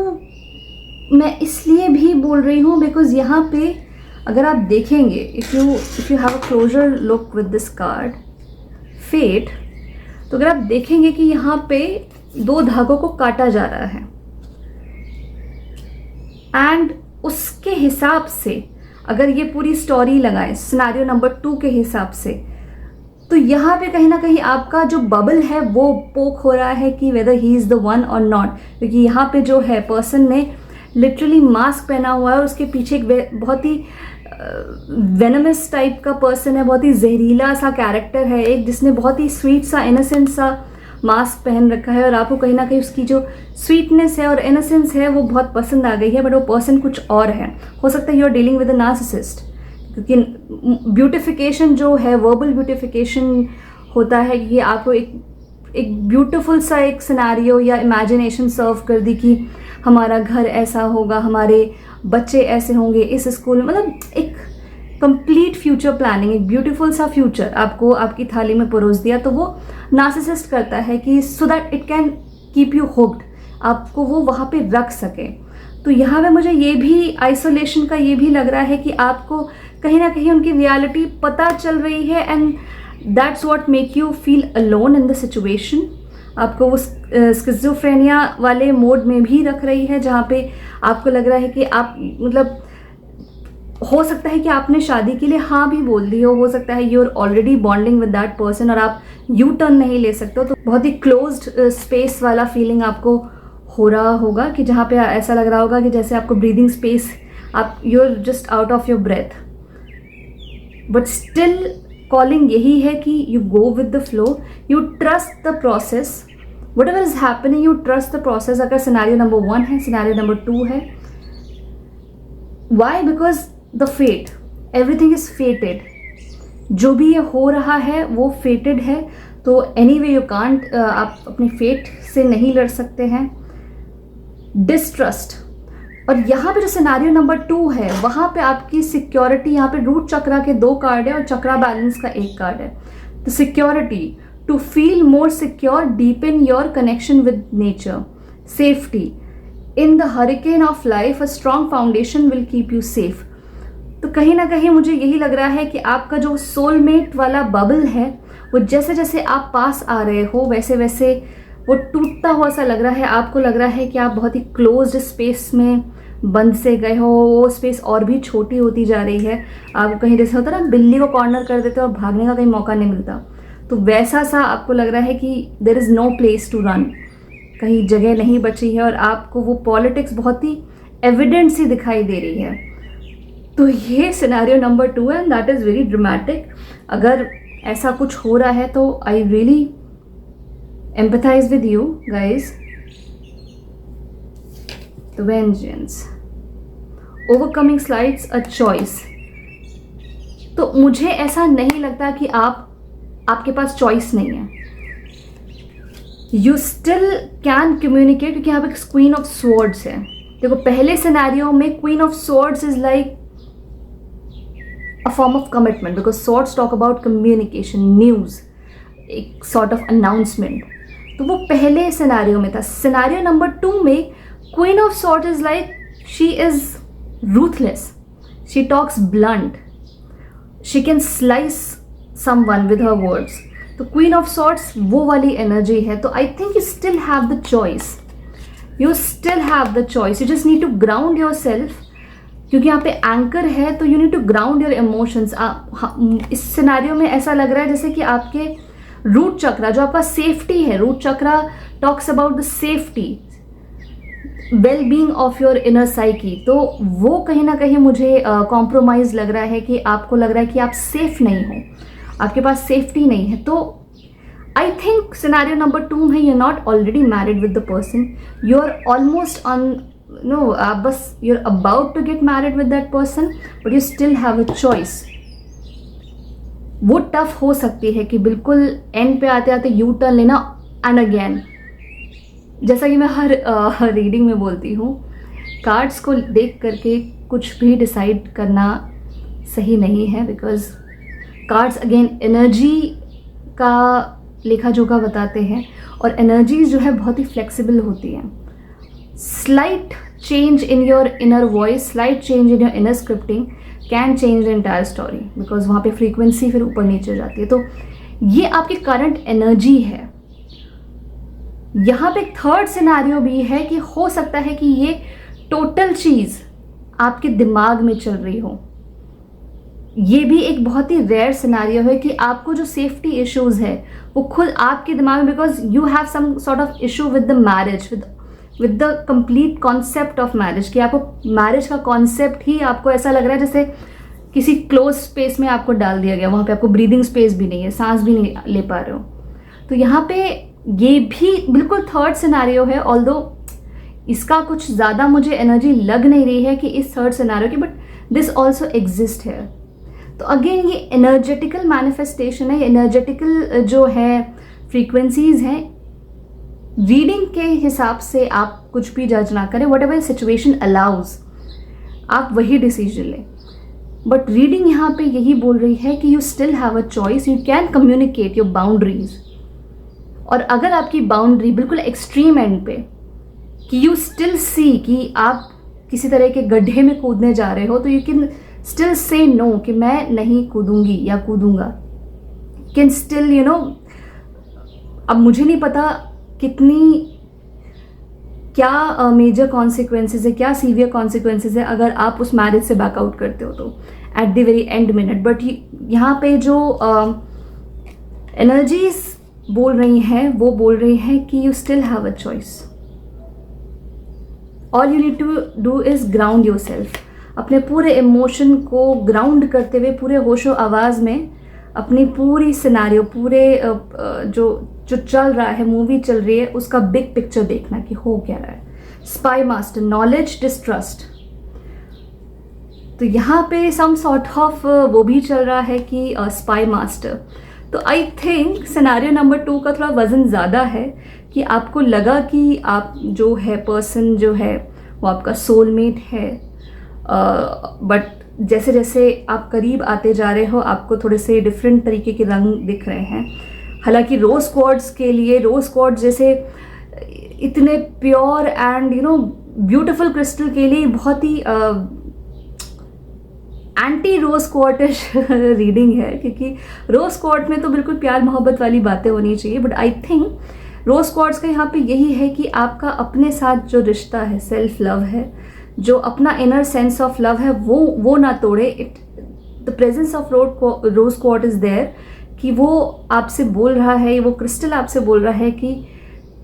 मैं इसलिए भी बोल रही हूँ बिकॉज यहाँ पे अगर आप देखेंगे, if you have a closer look with this card fate, तो अगर आप देखेंगे कि यहाँ पे 2 धागों को काटा जा रहा है एंड उसके हिसाब से अगर ये पूरी स्टोरी लगाएं सिनेरियो नंबर 2 के हिसाब से, तो यहाँ पे कहीं ना कहीं आपका जो बबल है वो पोक हो रहा है कि weather he is the one और नॉट। क्योंकि यहाँ पे जो है पर्सन ने लिटरली मास्क पहना हुआ है और उसके पीछे एक बहुत ही वेनमस टाइप का पर्सन है, बहुत ही जहरीला सा कैरेक्टर है एक, जिसने बहुत ही स्वीट सा इनोसेंट सा मास्क पहन रखा है और आपको कहीं ना कहीं उसकी जो स्वीटनेस है और इनोसेंस है वो बहुत पसंद आ गई है। बट वो पर्सन कुछ और है। हो सकता है you are dealing with a narcissist, क्योंकि ब्यूटिफिकेशन जो है, वर्बल ब्यूटिफिकेशन होता है, ये आपको एक ब्यूटीफुल सा एक सिनेरियो या इमेजिनेशन सर्व कर दी कि हमारा घर ऐसा होगा, हमारे बच्चे ऐसे होंगे इस स्कूल में, मतलब एक कंप्लीट फ्यूचर प्लानिंग, एक ब्यूटीफुल सा फ्यूचर आपको आपकी थाली में परोस दिया। तो वो नार्सिसिस्ट करता है कि so that it can keep you hooked, आपको वो वहाँ पे रख सके। तो यहाँ पे मुझे ये भी आइसोलेशन का ये भी लग रहा है कि आपको कहीं ना कहीं उनकी रियलिटी पता चल रही है and that's what make you feel alone in the situation. आपको उस स्किज़ोफ्रेनिया वाले मोड में भी रख रही है जहाँ पे आपको लग रहा है कि आप मतलब हो सकता है कि आपने शादी के लिए हाँ भी बोल दी हो सकता है you are already bonding with that person और आप यू टर्न नहीं ले सकते हो। तो बहुत ही क्लोज्ड स्पेस वाला फीलिंग आपको हो रहा होगा कि जहाँ पे ऐसा लग रहा होगा कि जैसे आपको ब्रीदिंग स्पेस, आप you are just out of your breath. But still calling यही है कि you go with the flow, you trust the process, whatever is happening you trust the process. अगर सिनेरियो नंबर 1 है, सिनेरियो नंबर 2 है, why? Because the fate, everything is fated. जो भी ये हो रहा है वो फेटेड है। तो एनी वे यू कांट, आप अपनी फेट से नहीं लड़ सकते हैं। डिस्ट्रस्ट, और यहाँ पे जो सिनेरियो नंबर 2 है वहाँ पे आपकी सिक्योरिटी, यहाँ पे रूट चक्रा के 2 कार्ड है और चक्रा बैलेंस का 1 कार्ड है। तो security, to feel more secure, deepen your connection with nature, safety, in the hurricane of life a strong foundation will keep you safe. तो कहीं ना कहीं मुझे यही लग रहा है कि आपका जो सोलमेट वाला बबल है वो जैसे जैसे आप पास आ रहे हो वैसे वैसे वो टूटता हुआ सा लग रहा है। आपको लग रहा है कि आप बहुत ही क्लोज्ड स्पेस में बंद से गए हो, वो स्पेस और भी छोटी होती जा रही है। आपको कहीं जैसे होता है ना, बिल्ली को कॉर्नर कर देते हो और भागने का कहीं मौका नहीं मिलता, तो वैसा सा आपको लग रहा है कि there is no place to run, कहीं जगह नहीं बची है और आपको वो पॉलिटिक्स बहुत ही एविडेंट सी दिखाई दे रही है। तो ये सिनेरियो नंबर 2 है and that is very dramatic. अगर ऐसा कुछ हो रहा है तो I really empathise with you guys. The vengeance, overcoming slides a choice. तो मुझे ऐसा नहीं लगता कि आपके पास चॉइस नहीं है, यू स्टिल कैन कम्युनिकेट, क्योंकि यहाँ पे क्वीन ऑफ स्वॉर्ड्स है। देखो पहले सिनेरियो में queen of swords is like a form of commitment because swords talk about communication, news, एक sort of announcement। तो वो पहले सिनेरियो में था। सिनेरियो नंबर 2 में queen of swords is like she is ruthless, she talks blunt, she can slice someone with her words। तो क्वीन ऑफ स्वॉर्ड्स वो वाली एनर्जी है। तो I think you still have the choice, you still have the choice, you just need to ground yourself, क्योंकि यहाँ पे एंकर है तो you need to ground your emotions. इस सिनेरियो में ऐसा लग रहा है जैसे कि आपके रूट चक्रा, जो आपका सेफ्टी है, root chakra talks about the safety, well being of your inner psyche, तो वो कहीं ना कहीं मुझे कॉम्प्रोमाइज लग रहा है कि आपको लग रहा है कि आप सेफ नहीं हो, आपके पास सेफ्टी नहीं है। तो आई थिंक सिनेरियो नंबर 2 में you are not already married with the person, you are almost on, no आप बस you're about to get married with that person but you still have a choice। वो टफ हो सकती है कि बिल्कुल एंड पे आते आते यू टर्न लेना एंड अगेन। जैसा कि मैं हर रीडिंग में बोलती हूँ, कार्ड्स को देख करके कुछ भी डिसाइड करना सही नहीं है, बिकॉज कार्ड्स अगेन एनर्जी का लेखा जोखा बताते हैं, और एनर्जीज जो है बहुत ही फ्लेक्सिबल होती हैं. Slight change in your inner voice, slight change in your inner scripting can change the entire story, because वहाँ पे फ्रीक्वेंसी फिर ऊपर नीचे जाती है. तो ये आपकी करंट एनर्जी है. यहाँ पे थर्ड सिनेरियो भी है कि हो सकता है कि ये टोटल चीज़ आपके दिमाग में चल रही हो. ये भी एक बहुत ही रेयर सिनेरियो है कि आपको जो सेफ्टी इश्यूज है वो खुद आपके दिमाग में, because you have some sort of issue with the marriage, with the complete concept of marriage, कि आपको मैरिज का कॉन्सेप्ट ही आपको ऐसा लग रहा है जैसे किसी क्लोज स्पेस में आपको डाल दिया गया. वहाँ पे आपको ब्रीदिंग स्पेस भी नहीं है, सांस भी नहीं ले पा रहे हो. तो यहाँ पे ये भी बिल्कुल थर्ड सिनेरियो है, ऑल्दो इसका कुछ ज़्यादा मुझे एनर्जी लग नहीं रही है कि इस थर्ड सिनेरियो की, बट दिस ऑल्सो एग्जिस्ट है. तो अगेन ये एनर्जेटिकल मैनिफेस्टेशन है, एनर्जेटिकल जो है फ्रीक्वेंसीज हैं. रीडिंग के हिसाब से आप कुछ भी जज ना करें, वट एवर सिचुएशन अलाउज आप वही डिसीजन लें. बट रीडिंग यहाँ पे यही बोल रही है कि you still have a choice, you can communicate your boundaries. और अगर आपकी बाउंड्री बिल्कुल एक्सट्रीम एंड पे कि यू स्टिल सी कि आप किसी तरह के गड्ढे में कूदने जा रहे हो, तो you can still say no कि मैं नहीं कूदूंगी या कूदूंगा. कैन स्टिल यू नो, अब मुझे नहीं पता कितनी क्या मेजर कॉन्सिक्वेंसेज है, क्या सीवियर कॉन्सिक्वेंसेज है अगर आप उस मैरिज से बैकआउट करते हो तो at the very and minute. But यहाँ पे जो एनर्जीज बोल रही हैं वो बोल रही हैं कि you still have a choice. All you need to do is ground yourself. अपने पूरे इमोशन को ग्राउंड करते हुए पूरे होशो आवाज़ में अपनी पूरी सिनेरियो, पूरे जो चल रहा है, मूवी चल रही है, उसका बिग पिक्चर देखना कि हो क्या रहा है. Spy master, knowledge, distrust. तो यहाँ पे सम सॉर्ट ऑफ वो भी चल रहा है कि स्पाई मास्टर. तो आई थिंक सिनेरियो नंबर 2 का थोड़ा वजन ज़्यादा है कि आपको लगा कि आप जो है पर्सन जो है वो आपका सोलमेट है, बट जैसे जैसे आप करीब आते जा रहे हो आपको थोड़े से डिफरेंट तरीके के रंग दिख रहे हैं. हालांकि रोज क्वार्ट्ज के लिए, रोज क्वार्ट्ज जैसे इतने pure and you know beautiful crystal के लिए बहुत ही एंटी रोज क्वार्टिश रीडिंग है, क्योंकि रोज क्वार्ट में तो बिल्कुल प्यार मोहब्बत वाली बातें होनी चाहिए. But I think rose quartz का यहाँ पे यही है कि आपका अपने साथ जो रिश्ता है, सेल्फ लव है, जो अपना इनर सेंस ऑफ लव है, वो ना तोड़े. The presence of rose quartz is there, कि वो आपसे बोल रहा है, वो क्रिस्टल आपसे बोल रहा है कि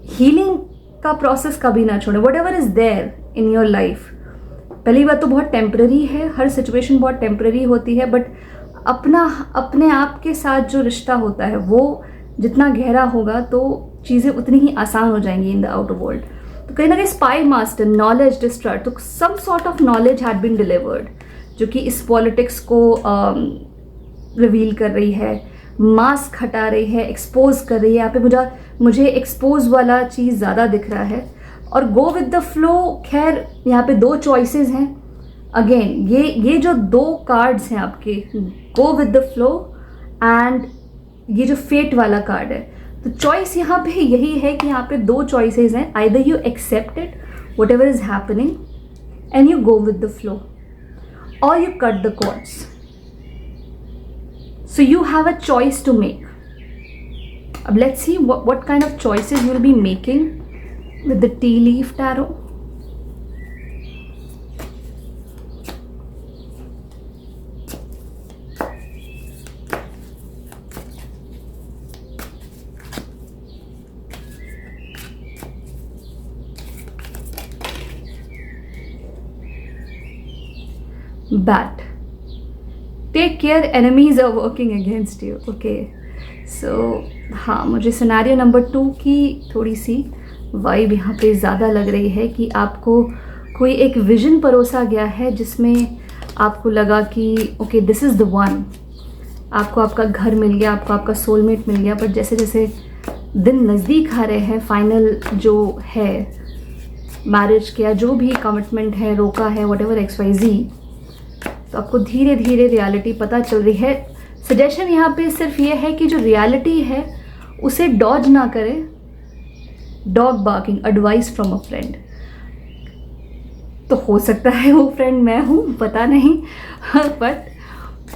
हीलिंग का प्रोसेस कभी ना छोड़े. Whatever is there in your life, पहली बात तो बहुत टेम्पररी है, हर सिचुएशन बहुत टेम्पररी होती है, बट अपने आप के साथ जो रिश्ता होता है वो जितना गहरा होगा तो चीज़ें उतनी ही आसान हो जाएंगी इन द आउटर वर्ल्ड. तो कहीं ना कहीं स्पाई मास्टर, नॉलेज, डिस्ट्रस्ट, तो some sort of knowledge had been delivered, जो कि इस पॉलिटिक्स को रिवील कर रही है, मास्क हटा रही है, एक्सपोज कर रही है. यहाँ पे मुझे एक्सपोज वाला चीज़ ज़्यादा दिख रहा है. और गो विद द फ्लो, खैर यहाँ पे 2 चॉइसेस हैं. अगेन ये जो 2 कार्ड्स हैं आपके, गो विद द फ्लो एंड ये जो फेट वाला कार्ड है, तो चॉइस यहाँ पे यही है कि यहाँ पे 2 चॉइसेस हैं. Either you accept it whatever is happening and you go with the flow, और you cut the cords. So you have a choice to make. Let's see what kind of choices you'll be making with the tea leaf tarot. Bat. Take care, enemies are working against you. Okay, so हाँ, मुझे सिनेरियो नंबर 2 की थोड़ी सी वाइब यहाँ पे ज़्यादा लग रही है कि आपको कोई एक विजन परोसा गया है जिसमें आपको लगा कि okay this is the one. आपको आपका घर मिल गया, आपको आपका सोलमेट मिल गया, बट जैसे जैसे दिन नज़दीक आ रहे हैं, फाइनल जो है मैरिज के या जो भी कमिटमेंट है, रोका है, वट एवर XYZ, तो आपको धीरे धीरे रियलिटी पता चल रही है. सजेशन यहाँ पे सिर्फ ये है कि जो रियलिटी है उसे डॉज ना करें. Dog barking, advice from a friend. तो हो सकता है वो फ्रेंड मैं हूँ, पता नहीं, बट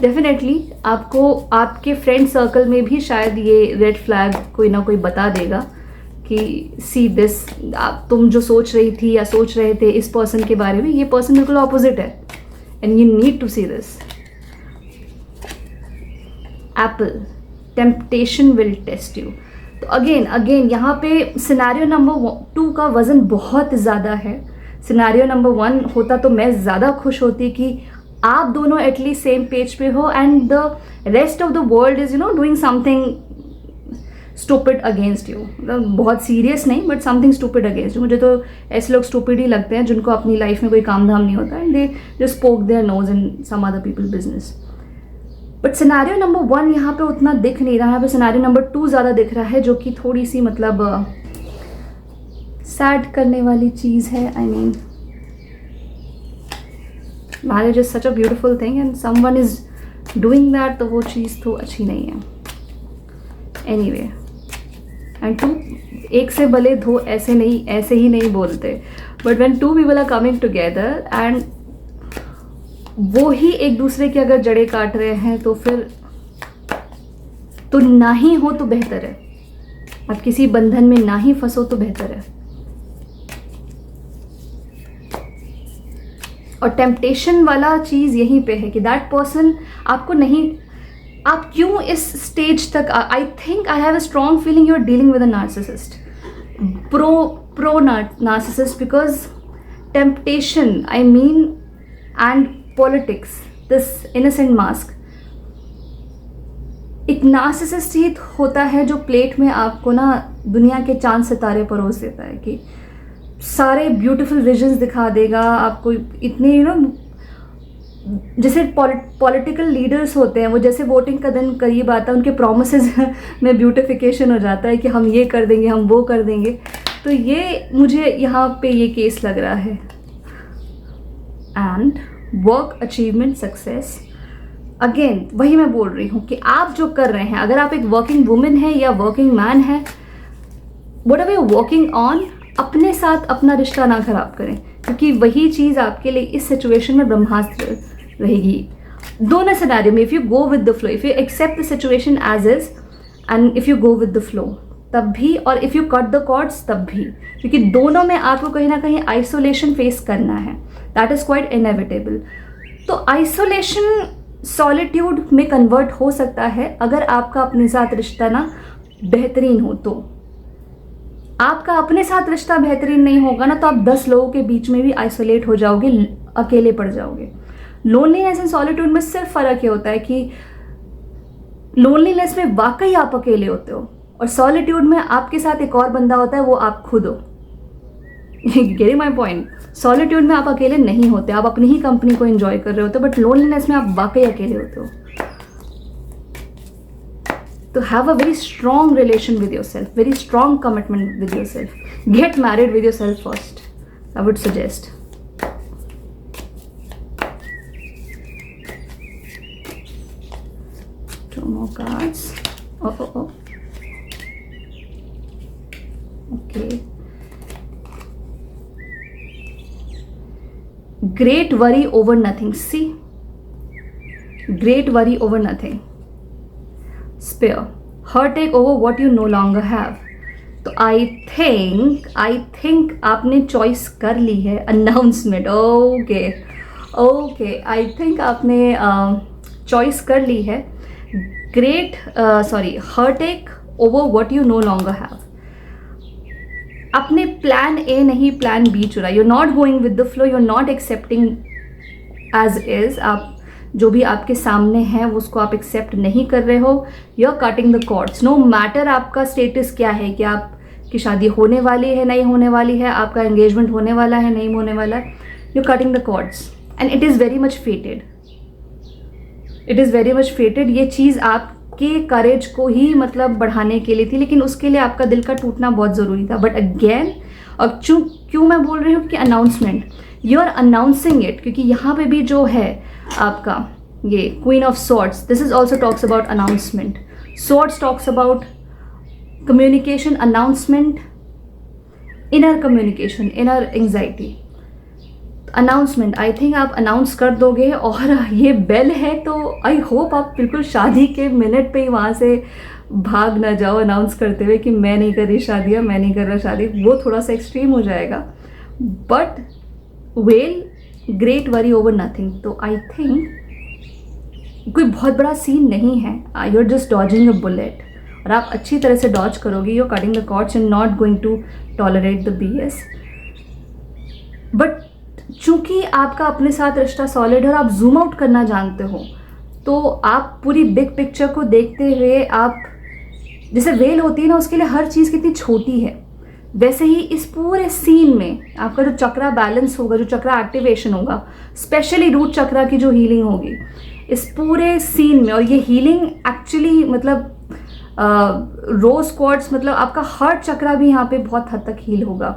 डेफिनेटली आपको आपके फ्रेंड सर्कल में भी शायद ये रेड फ्लैग कोई ना कोई बता देगा कि सी दिस, तुम जो सोच रही थी या सोच रहे थे इस पर्सन के बारे में, ये पर्सन बिल्कुल ऑपोजिट है and you need to see this. Apple, temptation will test you. तो अगेन यहाँ पे सिनेरियो नंबर 2 का वजन बहुत ज़्यादा है. सिनेरियो नंबर 1 होता तो मैं ज़्यादा खुश होती कि आप दोनों एटलीस्ट सेम पेज पे हो and the rest of the world is doing something stupid against you. बहुत सीरियस नहीं, but something stupid against you. मुझे तो ऐसे लोग स्टूपिड ही लगते हैं जिनको अपनी लाइफ में कोई काम धाम नहीं होता and they just poke their nose in some other people business. बट सिनेरियो नंबर 1 यहाँ पे उतना दिख नहीं रहा है. पे सिनेरियो नंबर 2 ज़्यादा दिख रहा है, जो कि थोड़ी सी मतलब सैड करने वाली चीज़ है. I mean marriage is such a beautiful thing and someone is doing that, तो वो चीज़ तो अच्छी नहीं है. एनीवे, एंड 2 एक से भले दो ऐसे ही नहीं बोलते, but when 2 people are coming together and वो ही एक दूसरे की अगर जड़ें काट रहे हैं तो फिर तो ना ही हो तो बेहतर है. आप किसी बंधन में ना ही फंसो तो बेहतर है. और टेम्पटेशन वाला चीज़ यहीं पे है कि दैट पर्सन आपको नहीं, आप क्यों इस स्टेज तक, I think I have a strong feeling you are dealing with a narcissist, pro narcissist, because temptation I mean and politics, this innocent mask, एक नार्सिसिस्ट ही होता है जो प्लेट में आपको ना दुनिया के चांद सितारे परोस देता है कि सारे ब्यूटीफुल विजन्स दिखा देगा आपको. इतने जैसे पॉलिटिकल लीडर्स होते हैं, वो जैसे वोटिंग का दिन करीब आता है उनके प्रोमिसेस में ब्यूटिफिकेशन हो जाता है कि हम ये कर देंगे, हम वो कर देंगे. तो ये मुझे यहाँ पे ये केस लग रहा है. And work, achievement, success, again वही मैं बोल रही हूँ कि आप जो कर रहे हैं, अगर आप एक वर्किंग वुमेन है या वर्किंग मैन है, what are you working on, अपने साथ अपना रिश्ता ना खराब करें, क्योंकि वही चीज़ आपके लिए इस सिचुएशन में ब्रह्मास्त्र रहेगी. दोनों सिनेरियो में, if you go with the flow, if you accept the situation as is and if you go with the flow तब भी, और if you cut the cords तब भी, क्योंकि दोनों में आपको कहीं ना कहीं आइसोलेशन फेस करना है. That is quite inevitable. तो आइसोलेशन सॉलिट्यूड में कन्वर्ट हो सकता है अगर आपका अपने साथ रिश्ता ना बेहतरीन हो. तो आपका अपने साथ रिश्ता बेहतरीन नहीं होगा ना, तो आप 10 लोगों के बीच में भी आइसोलेट हो जाओगे, अकेले पड़ जाओगे. लोनलीनेस एंड सॉलिट्यूड में सिर्फ फ़र्क ये होता है कि लोनलीनेस में वाकई आप अकेले होते हो और सॉलिट्यूड में आपके साथ एक और बंदा होता है, वो आप खुद हो. Getting my point. सॉलिट्यूड में आप अकेले नहीं होते, आप अपनी ही कंपनी को एंजॉय कर रहे होते हो, बट लोनलीनेस में आप वाकई अकेले होते हो. तो have a very strong relation with yourself, very strong commitment with yourself. Get married with yourself first, I would suggest. Two more cards. Oh. Okay. Great worry over nothing. See? Great worry over nothing. Spare, heartache over what you no longer have. तो आई थिंक आपने चॉइस कर ली है. अनाउंसमेंट, ओके, आई थिंक आपने चॉइस कर ली है. heartache over what you no longer have. अपने प्लान ए नहीं प्लान बी चुरा. you're not going with the flow, you're not accepting as is. आप जो भी आपके सामने है उसको आप एक्सेप्ट नहीं कर रहे हो. You are cutting the cords. No matter आपका स्टेटस क्या है, कि आपकी शादी होने वाली है, नहीं होने वाली है, आपका एंगेजमेंट होने वाला है, नहीं होने वाला है. You are cutting the cords and it is very much fated. ये चीज़ आपके करेज को ही मतलब बढ़ाने के लिए थी, लेकिन उसके लिए आपका दिल का टूटना बहुत ज़रूरी था. बट अगेन, अब क्यों मैं बोल रही हूँ कि announcement, you are announcing it, क्योंकि यहाँ पे भी जो है आपका ये queen of swords, this is also talks about announcement. Swords talks about communication, announcement, inner communication, inner anxiety. Announcement, I think आप अनाउंस कर दोगे. और ये बेल है तो आई होप आप बिल्कुल शादी के मिनट पे ही वहाँ से भाग ना जाओ अनाउंस करते हुए कि मैं नहीं कर रही शादी या मैं नहीं कर रहा शादी. वो थोड़ा सा एक्सट्रीम हो जाएगा. But well, great worry over nothing. तो आई थिंक कोई बहुत बड़ा सीन नहीं है. You are just dodging a bullet. और आप अच्छी तरह से डॉज करोगे. You are cutting the cords and not going to tolerate the BS. But चूंकि आपका अपने साथ रिश्ता सॉलिड है और आप जूम आउट करना जानते हो, तो आप पूरी बिग पिक्चर को देखते हुए, आप जैसे वेल होती है ना, उसके लिए हर चीज़ कितनी छोटी है, वैसे ही इस पूरे सीन में आपका जो चक्रा बैलेंस होगा, जो चक्रा एक्टिवेशन होगा, स्पेशली रूट चक्रा की जो हीलिंग होगी इस पूरे सीन में. और ये हीलिंग एक्चुअली मतलब रोज क्वार्ट्स, मतलब आपका हार्ट चक्रा भी यहाँ पे बहुत हद तक हील होगा.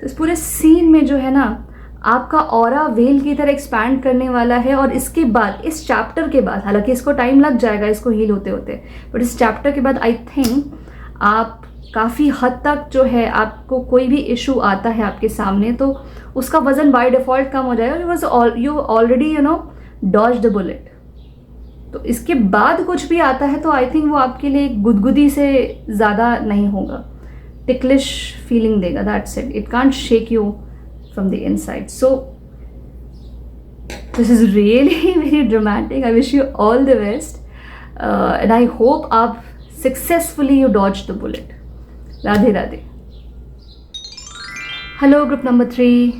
तो इस पूरे सीन में जो है ना, आपका ऑरा वेल की तरह एक्सपैंड करने वाला है. और इसके बाद, इस चैप्टर के बाद, हालांकि इसको टाइम लग जाएगा इसको हील होते होते, बट इस चैप्टर के बाद आई थिंक आप काफ़ी हद तक जो है, आपको कोई भी इशू आता है आपके सामने तो उसका वजन बाय डिफॉल्ट कम हो जाएगा. You already dodge the bullet. तो इसके बाद कुछ भी आता है तो आई थिंक वो आपके लिए गुदगुदी से ज़्यादा नहीं होगा. टिकलिश फीलिंग देगा, that's it. It can't shake you from the inside. So this is really very dramatic. I wish you all the best, and I hope आप successfully you dodge the bullet. Radhe Radhe. Hello group number 3.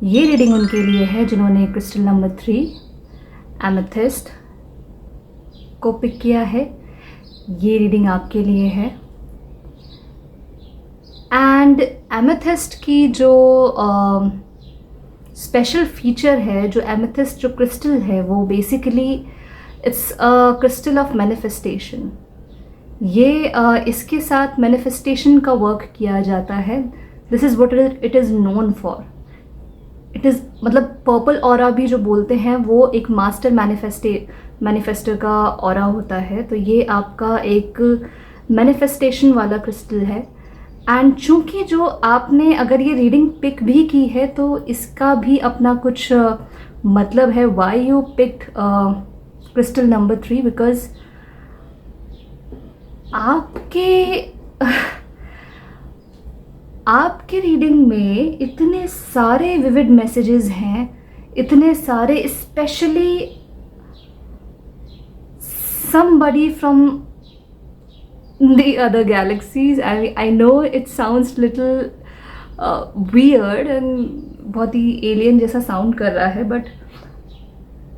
ये रीडिंग उनके लिए है जिन्होंने क्रिस्टल नंबर 3 एमेथिस्ट को पिक किया है. ये रीडिंग आपके लिए है. एंड एमेथिस्ट की जो स्पेशल फीचर है, जो एमेथिस्ट जो क्रिस्टल है, वो basically it's a crystal of manifestation. ये इसके साथ मैनिफेस्टेशन का वर्क किया जाता है. This is what it is known for. It is मतलब पर्पल ऑरा भी जो बोलते हैं वो एक मास्टर मैनिफेस्टर का ऑरा होता है. तो ये आपका एक मैनिफेस्टेशन वाला क्रिस्टल है. एंड चूंकि जो आपने अगर ये रीडिंग पिक भी की है तो इसका भी अपना कुछ मतलब है. Why you picked crystal number 3, because आपके रीडिंग में इतने सारे विविड मैसेजेस हैं, इतने सारे, specially somebody from the other galaxies. I know it sounds little weird and बहुत ही एलियन जैसा साउंड कर रहा है, बट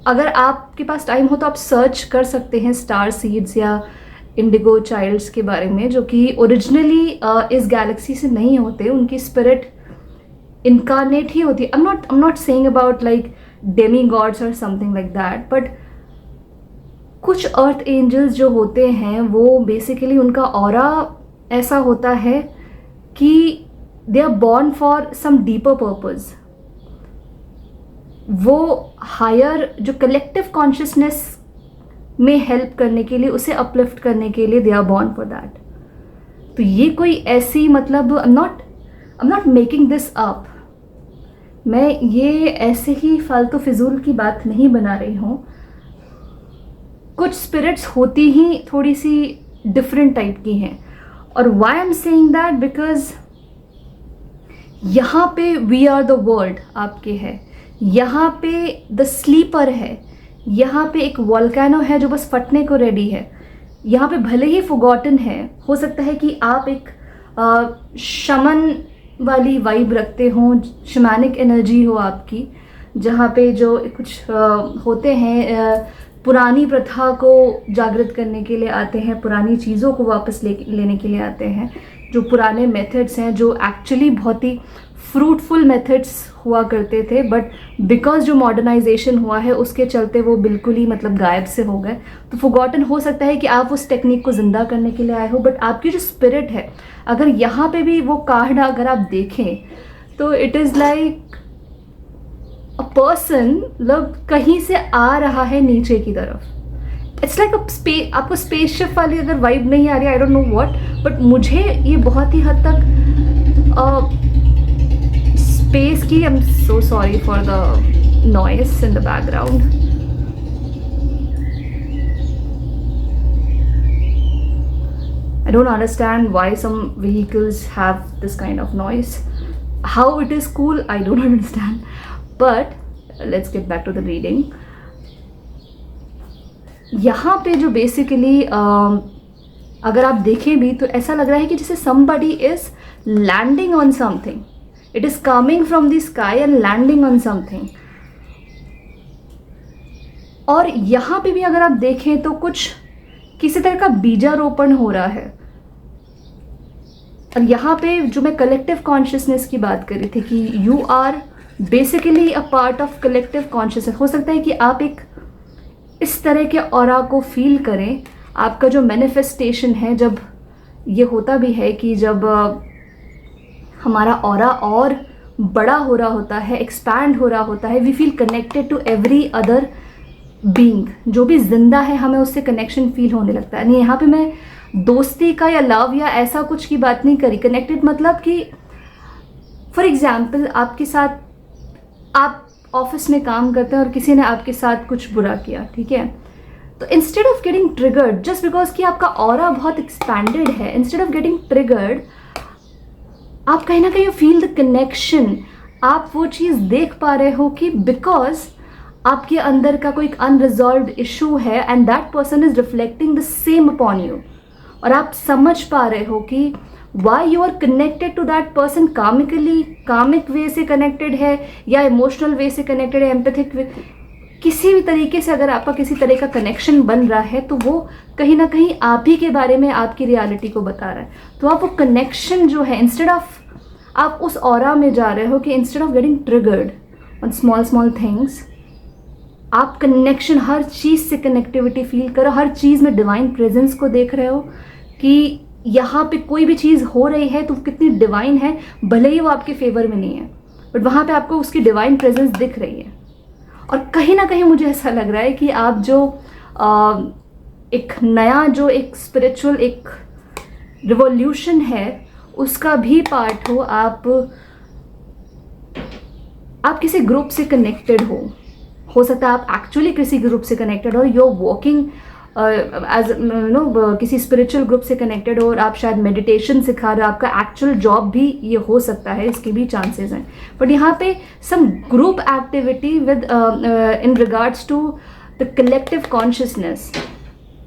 अगर आपके पास टाइम हो तो आप सर्च कर सकते हैं स्टार सीड्स या इंडिगो चाइल्ड्स के बारे में, जो कि ओरिजिनली इस गैलेक्सी से नहीं होते. उनकी स्पिरिट इनकारनेट ही होती है. I'm not saying about like demigods or something like that, but कुछ अर्थ एंजल्स जो होते हैं वो बेसिकली उनका ऑरा ऐसा होता है कि they are born for some deeper purpose. वो हायर जो कलेक्टिव कॉन्शियसनेस में हेल्प करने के लिए, उसे अपलिफ्ट करने के लिए they are born for that. तो ये कोई ऐसी मतलब I am not making this up. मैं ये ऐसे ही फालतू फिजूल की बात नहीं बना रही हूँ. कुछ स्पिरिट्स होती ही थोड़ी सी डिफरेंट टाइप की हैं. और why I am saying that, because यहाँ पे वी आर द वर्ल्ड आपके है, यहाँ पे द स्लीपर है, यहाँ पे एक वॉल्केनो है जो बस फटने को रेडी है. यहाँ पे भले ही फॉरगॉटन है, हो सकता है कि आप एक शमन वाली वाइब रखते हो, शमैनिक एनर्जी हो आपकी, जहाँ पे जो कुछ होते हैं पुरानी प्रथा को जागृत करने के लिए आते हैं, पुरानी चीज़ों को वापस लेने के लिए आते हैं, जो पुराने मेथड्स हैं जो एक्चुअली बहुत ही फ्रूटफुल मेथड्स हुआ करते थे, बट बिकॉज जो मॉडर्नाइजेशन हुआ है उसके चलते वो बिल्कुल ही मतलब गायब से हो गए. तो फॉरगॉटन हो सकता है कि आप उस टेक्निक को ज़िंदा करने के लिए आए हो, बट आपकी जो स्पिरिट है, अगर यहाँ पे भी वो कार्ड अगर आप देखें तो it is like a person मतलब कहीं से आ रहा है नीचे की तरफ। इट्स लाइक आपको स्पेसशिप वाली अगर वाइब नहीं आ रही, आई डोंट नो व्हाट, बट मुझे ये बहुत ही हद तक स्पेस की, I am so sorry for the noise in the background. I don't understand why some vehicles have this kind of noise. How it is cool, I don't understand. But let's get back to the reading. यहाँ पे जो बेसिकली अगर आप देखें भी तो ऐसा लग रहा है कि जैसे somebody is landing on something. It is coming from the sky and landing on something. और यहाँ पे भी अगर आप देखें तो कुछ किसी तरह का बीजारोपण हो रहा है। और यहाँ पे जो मैं कलेक्टिव कॉन्शियसनेस की बात कर रही थी कि you are basically a part of collective consciousness. हो सकता है कि आप एक इस तरह के ऑरा को फील करें। आपका जो मैनिफेस्टेशन है, जब ये होता भी है कि जब हमारा ऑरा और बड़ा हो रहा होता है, एक्सपैंड हो रहा होता है, we feel connected to every other being. जो भी जिंदा है हमें उससे कनेक्शन फील होने लगता है। नहीं, यहाँ पे मैं दोस्ती का या लव या ऐसा कुछ की बात नहीं करी। कनेक्टेड मतलब कि फॉर एग्जाम्पल आपके साथ, आप ऑफिस में काम करते हैं और किसी ने आपके साथ कुछ बुरा किया, ठीक है, तो instead of getting triggered just because कि आपका ऑरा बहुत एक्सपैंडेड है, इंस्टेड ऑफ गेटिंग ट्रिगर्ड आप कहीं ना कहीं यू फील द कनेक्शन। आप वो चीज़ देख पा रहे हो कि बिकॉज आपके अंदर का कोई अनरिजॉल्व्ड इशू है and that person is reflecting the same upon you. और आप समझ पा रहे हो कि why you are connected to that person, karmically, karmic way से कनेक्टेड है या इमोशनल वे से कनेक्टेड है, एम्पैथिक वे, किसी भी तरीके से अगर आपका किसी तरह का कनेक्शन बन रहा है तो वो कहीं ना कहीं आप ही के बारे में, आपकी रियलिटी को बता रहा है। तो आप वो कनेक्शन जो है, इंस्टेड ऑफ आप उस ऑरा में जा रहे हो कि instead of getting triggered on small small things, आप कनेक्शन, हर चीज़ से कनेक्टिविटी फील करो, हर चीज़ में डिवाइन प्रेजेंस को देख रहे हो कि यहाँ पे कोई भी चीज़ हो रही है तो कितनी डिवाइन है, भले ही वो आपके फेवर में नहीं है, बट वहाँ पे आपको उसकी डिवाइन प्रेजेंस दिख रही है। और कहीं ना कहीं मुझे ऐसा लग रहा है कि आप जो एक नया जो एक स्पिरिचुअल एक रिवॉल्यूशन है उसका भी पार्ट हो। आप किसी ग्रुप से कनेक्टेड हो सकता है आप एक्चुअली किसी ग्रुप से कनेक्टेड हो, you are walking as no किसी स्पिरिचुअल ग्रुप से कनेक्टेड हो और आप शायद मेडिटेशन सिखा रहे हो, आपका एक्चुअल जॉब भी ये हो सकता है, इसके भी चांसेस हैं। बट यहाँ पे some group activity within regards to the collective consciousness,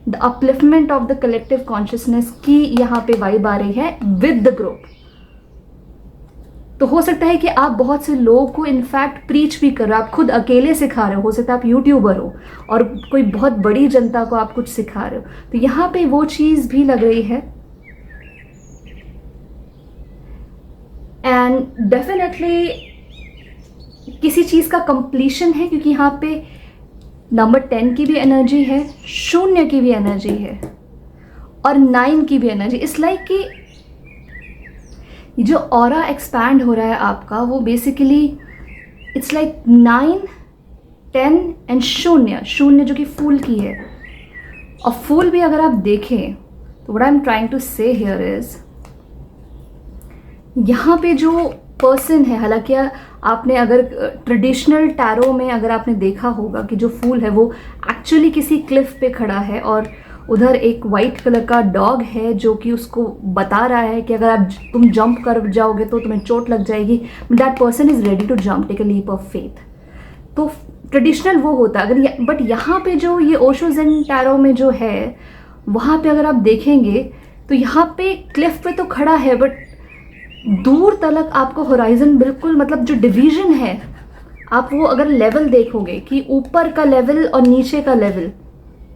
the upliftment of the collective consciousness की यहाँ पे वाइब आ रही है विद द ग्रुप। तो हो सकता है कि आप बहुत से लोगों को इनफैक्ट प्रीच भी कर रहे हो, आप खुद अकेले सिखा रहे हो सकता है आप यूट्यूबर हो और कोई बहुत बड़ी जनता को आप कुछ सिखा रहे हो, तो यहाँ पे वो चीज़ भी लग रही है। एंड डेफिनेटली किसी चीज़ का कंप्लीशन है, क्योंकि यहाँ पे नंबर 10 की भी एनर्जी है, 0 की भी एनर्जी है और 9 की भी एनर्जी। इस लाइक कि जो ऑरा एक्सपैंड हो रहा है आपका, वो बेसिकली इट्स लाइक 9, 10 एंड 0 जो कि फूल की है। और फूल भी अगर आप देखें तो what I am trying to say here is, यहाँ पे जो पर्सन है, हालांकि आपने अगर ट्रेडिशनल टैरो में अगर आपने देखा होगा कि जो फूल है वो एक्चुअली किसी क्लिफ पे खड़ा है और उधर एक वाइट कलर का डॉग है जो कि उसको बता रहा है कि अगर तुम जंप कर जाओगे तो तुम्हें चोट लग जाएगी, that person is ready to jump, take a leap of faith. तो ट्रेडिशनल वो होता है अगर बट यहाँ पे जो ये ओशो ज़ेन टैरो में जो है, वहाँ पे अगर आप देखेंगे तो यहाँ पे क्लिफ पे तो खड़ा है बट दूर तलक आपको होराइजन बिल्कुल, मतलब जो डिवीजन है आप वो अगर लेवल देखोगे कि ऊपर का लेवल और नीचे का level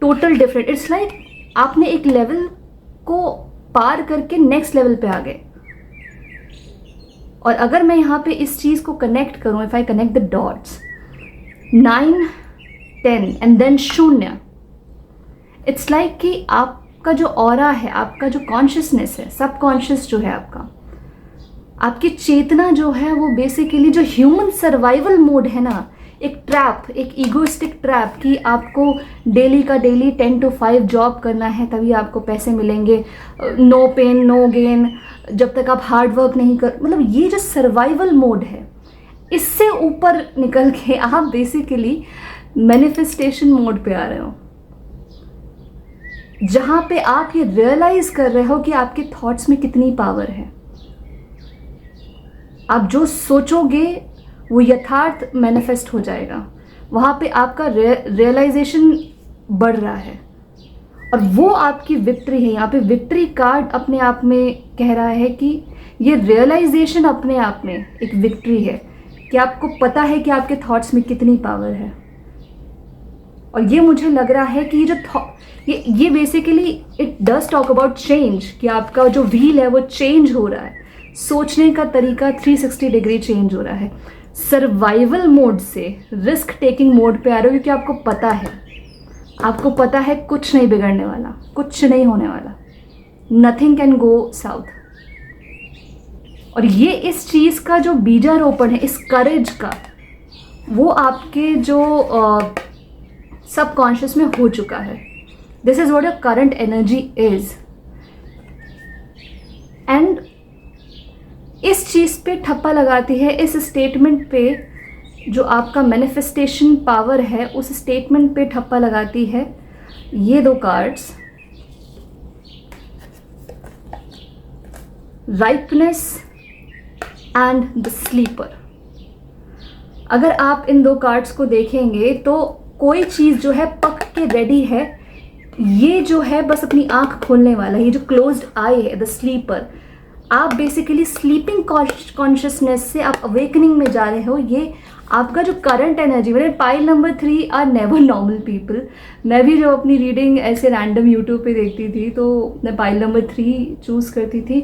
total different. It's like आपने एक लेवल को पार करके नेक्स्ट लेवल पे आ गए। और अगर मैं यहाँ पे इस चीज़ को कनेक्ट करूँ, if I connect the dots 9, 10 and then 0, it's like कि आपका जो ऑरा है, आपका जो कॉन्शियसनेस है, सबकॉन्शियस जो है आपकी चेतना जो है वो बेसिकली जो ह्यूमन सर्वाइवल मोड है ना, एक ट्रैप, एक ईगोइस्टिक ट्रैप कि आपको डेली का डेली 10 to 5 जॉब करना है तभी आपको पैसे मिलेंगे, नो पेन नो गेन, जब तक आप हार्ड वर्क नहीं कर, मतलब ये जो सर्वाइवल मोड है इससे ऊपर निकल के आप बेसिकली मैनिफेस्टेशन मोड पे आ रहे हो, जहां पे आप ये रियलाइज कर रहे हो कि आपके थॉट्स में कितनी पावर है। आप जो सोचोगे वो यथार्थ मैनिफेस्ट हो जाएगा। वहाँ पे आपका रियलाइजेशन बढ़ रहा है और वो आपकी विक्ट्री है। यहाँ पे विक्ट्री कार्ड अपने आप में कह रहा है कि ये रियलाइजेशन अपने आप में एक विक्ट्री है कि आपको पता है कि आपके थॉट्स में कितनी पावर है। और ये मुझे लग रहा है कि ये basically it does talk about change, कि आपका जो व्हील है वो चेंज हो रहा है, सोचने का तरीका 360 डिग्री चेंज हो रहा है। सर्वाइवल मोड से रिस्क टेकिंग मोड पे आ रहे हो क्योंकि आपको पता है कुछ नहीं बिगड़ने वाला, कुछ नहीं होने वाला, नथिंग कैन गो साउथ। और ये इस चीज़ का जो बीजारोपण है, इस करेज का, वो आपके जो सबकॉन्शियस में हो चुका है। This is what your current energy is. And इस चीज़ पे ठप्पा लगाती है, इस स्टेटमेंट पे जो आपका मैनिफेस्टेशन पावर है उस स्टेटमेंट पे ठप्पा लगाती है ये दो कार्ड्स, राइपनेस एंड द स्लीपर। अगर आप इन दो कार्ड्स को देखेंगे तो कोई चीज़ जो है पक के रेडी है, ये जो है बस अपनी आंख खोलने वाला है। ये जो क्लोज्ड आई है, द स्लीपर, आप बेसिकली स्लीपिंग कॉन्शियसनेस से आप अवेकनिंग में जा रहे हो। ये आपका जो करंट एनर्जी, मेरे pile number 3 are never normal people. मैं भी जो अपनी रीडिंग ऐसे रैंडम यूट्यूब पे देखती थी तो मैं पाइल नंबर 3 चूज़ करती थी।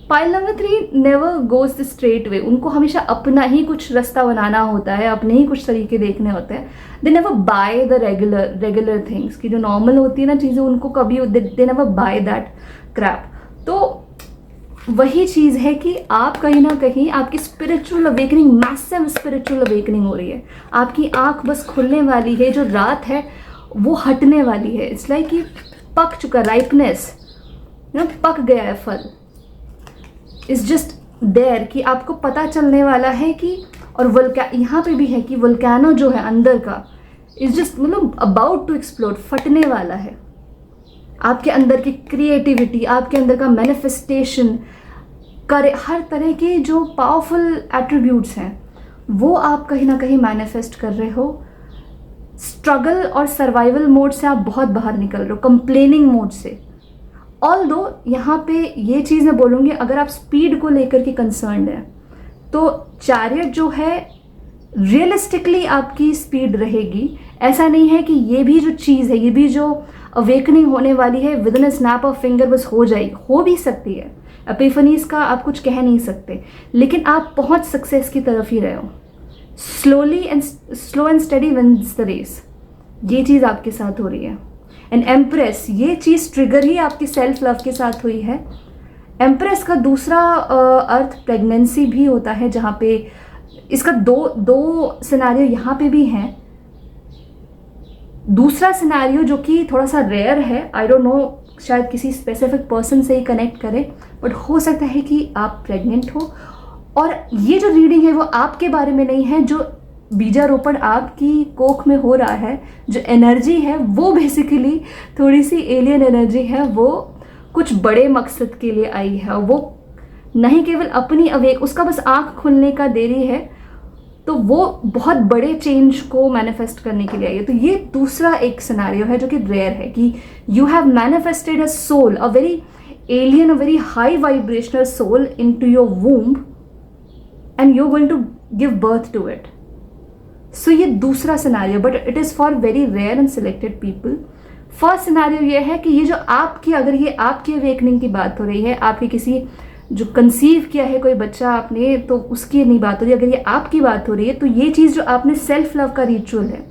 Pile number 3 never goes the straight way. उनको हमेशा अपना ही कुछ रास्ता बनाना होता है, अपने ही कुछ तरीके देखने होते हैं। They never by the regular things, की जो नॉर्मल होती है ना चीज़ें, उनको कभी they never by that Krebs. तो वही चीज़ है कि आप कहीं ना कहीं आपकी spiritual awakening, massive spiritual awakening हो रही है। आपकी आंख बस खुलने वाली है, जो रात है वो हटने वाली है। इट्स लाइक कि पक चुका, राइपनेस पक गया है फल, इट्स जस्ट देयर, कि आपको पता चलने वाला है कि, और यहाँ पे भी है कि वोल्केनो जो है अंदर का इज जस्ट मतलब अबाउट टू एक्सप्लोड, फटने वाला है। आपके अंदर की क्रिएटिविटी, आपके अंदर का मैनिफेस्टेशन करे, हर तरह के जो पावरफुल एट्रीब्यूट्स हैं वो आप कहीं ना कहीं मैनिफेस्ट कर रहे हो। स्ट्रगल और सर्वाइवल मोड से आप बहुत बाहर निकल रहे हो, कंप्लेनिंग मोड से। ऑल्दो यहाँ पे ये चीज़ मैं बोलूँगी, अगर आप स्पीड को लेकर के कंसर्न्ड है तो चैरियट जो है रियलिस्टिकली आपकी स्पीड रहेगी। ऐसा नहीं है कि ये भी जो चीज़ है, ये भी जो अवेकनिंग होने वाली है with in a snap of finger बस हो जाएगी, हो भी सकती है। एपिफनीज का आप कुछ कह नहीं सकते, लेकिन आप पहुंच सक्सेस की तरफ ही रहे हो। Slow and steady wins the race, ये चीज़ आपके साथ हो रही है। एंड एम्प्रेस, ये चीज़ ट्रिगर ही आपकी सेल्फ लव के साथ हुई है। एम्प्रेस का दूसरा अर्थ प्रेगनेंसी भी होता है, जहाँ पे इसका दो सिनेरियो यहाँ पे भी हैं। दूसरा सिनेरियो जो कि थोड़ा सा रेयर है, आई डोंट नो, शायद किसी स्पेसिफिक पर्सन से ही कनेक्ट करे, बट हो सकता है कि आप प्रेग्नेंट हो। और ये जो रीडिंग है वो आपके बारे में नहीं है, जो बीजारोपण आपकी कोख में हो रहा है, जो एनर्जी है वो बेसिकली थोड़ी सी एलियन एनर्जी है, वो कुछ बड़े मकसद के लिए आई है। वो नहीं केवल अपनी उसका बस आँख खुलने का देरी है, तो वो बहुत बड़े चेंज को मैनिफेस्ट करने के लिए आई है। तो ये दूसरा एक सिनेरियो है जो कि रेयर है, कि you have manifested a soul, a very alien, a very high vibrational soul into your womb and you are going to give birth to it. So ये दूसरा scenario, but it is for very rare and selected people. First scenario ये है कि ये जो आपकी, अगर ये आपकी अवेकनिंग की बात हो रही है, आपकी किसी जो कंसीव किया है कोई बच्चा आपने, तो उसकी नहीं बात हो रही, अगर ये आपकी बात हो रही है, तो ये चीज़ जो आपने सेल्फ लव का रिचुअल है,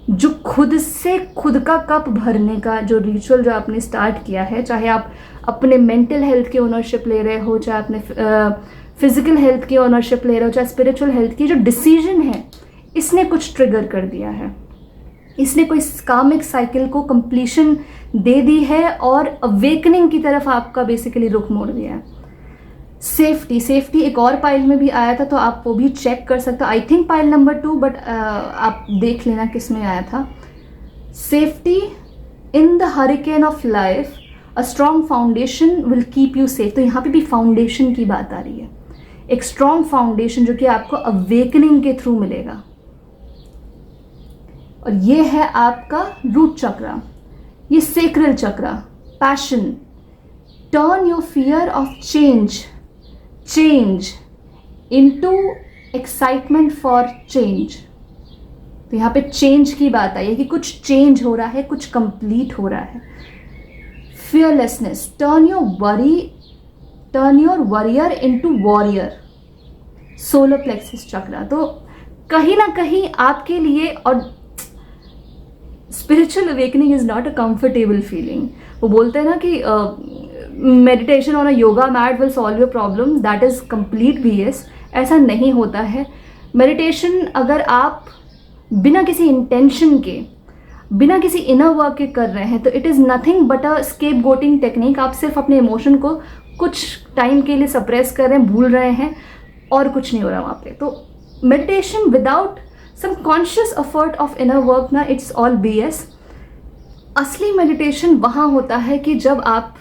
जो खुद से खुद का कप भरने का जो रिचुअल जो आपने स्टार्ट किया है, चाहे आप अपने मेंटल हेल्थ की ओनरशिप ले रहे हो, चाहे अपने फिजिकल हेल्थ की ओनरशिप ले रहे हो, चाहे स्पिरिचुअल हेल्थ की, जो डिसीजन है इसने कुछ ट्रिगर कर दिया है, इसने कोई कामिक साइकिल को कंप्लीशन दे दी है और अवेकनिंग की तरफ आपका बेसिकली रुख मोड़ दिया है। सेफ्टी एक और पाइल में भी आया था, तो आप वो भी चेक कर सकते हो। I think pile number 2, but आप देख लेना किस में आया था। Safety in the hurricane of life, a strong foundation will keep you safe. तो यहाँ पे भी फाउंडेशन की बात आ रही है, एक स्ट्रॉन्ग फाउंडेशन जो कि आपको अवेकनिंग के थ्रू मिलेगा। और ये है आपका रूट चक्रा, ये sacral chakra, passion. Turn your fear of change into excitement for change. तो यहाँ पे चेंज की बात आई है कि कुछ चेंज हो रहा है, कुछ कंप्लीट हो रहा है। Fearlessness, turn your worrier into warrior, solar plexus chakra. तो कहीं ना कहीं आपके लिए, और spiritual awakening is not a comfortable feeling. वो बोलते हैं ना कि meditation on a yoga mat will solve your problems, that is complete BS। ऐसा नहीं होता है। मेडिटेशन अगर आप बिना किसी इंटेंशन के, बिना किसी इनर वर्क के कर रहे हैं, तो it is nothing but a scapegoating technique. आप सिर्फ अपने इमोशन को कुछ टाइम के लिए सप्रेस कर रहे हैं, भूल रहे हैं, और कुछ नहीं हो रहा वहाँ पे। तो meditation without some conscious effort of inner work ना, इट्स ऑल BS। असली मेडिटेशन वहाँ होता है कि जब आप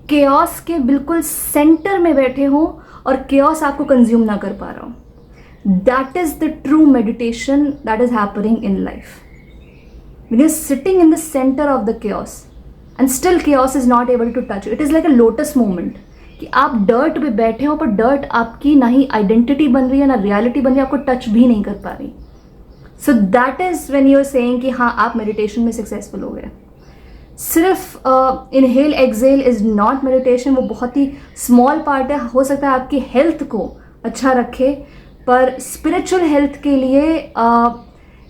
केओस के बिल्कुल सेंटर में बैठे हो और केओस आपको कंज्यूम ना कर पा रहा हो। That is the true meditation that is happening in life, when you're sitting in the center of the chaos and still chaos is not able to touch you. It is like a lotus moment कि आप डर्ट पे बैठे हो, पर डर्ट आपकी ना ही आइडेंटिटी बन रही है, ना रियलिटी बन रही है, आपको टच भी नहीं कर पा रही। So that is when you are saying कि हाँ, आप मेडिटेशन में सक्सेसफुल हो गए। सिर्फ inhale exhale is not meditation, वो बहुत ही स्मॉल पार्ट है। हो सकता है आपकी हेल्थ को अच्छा रखे, पर स्पिरिचुअल हेल्थ के लिए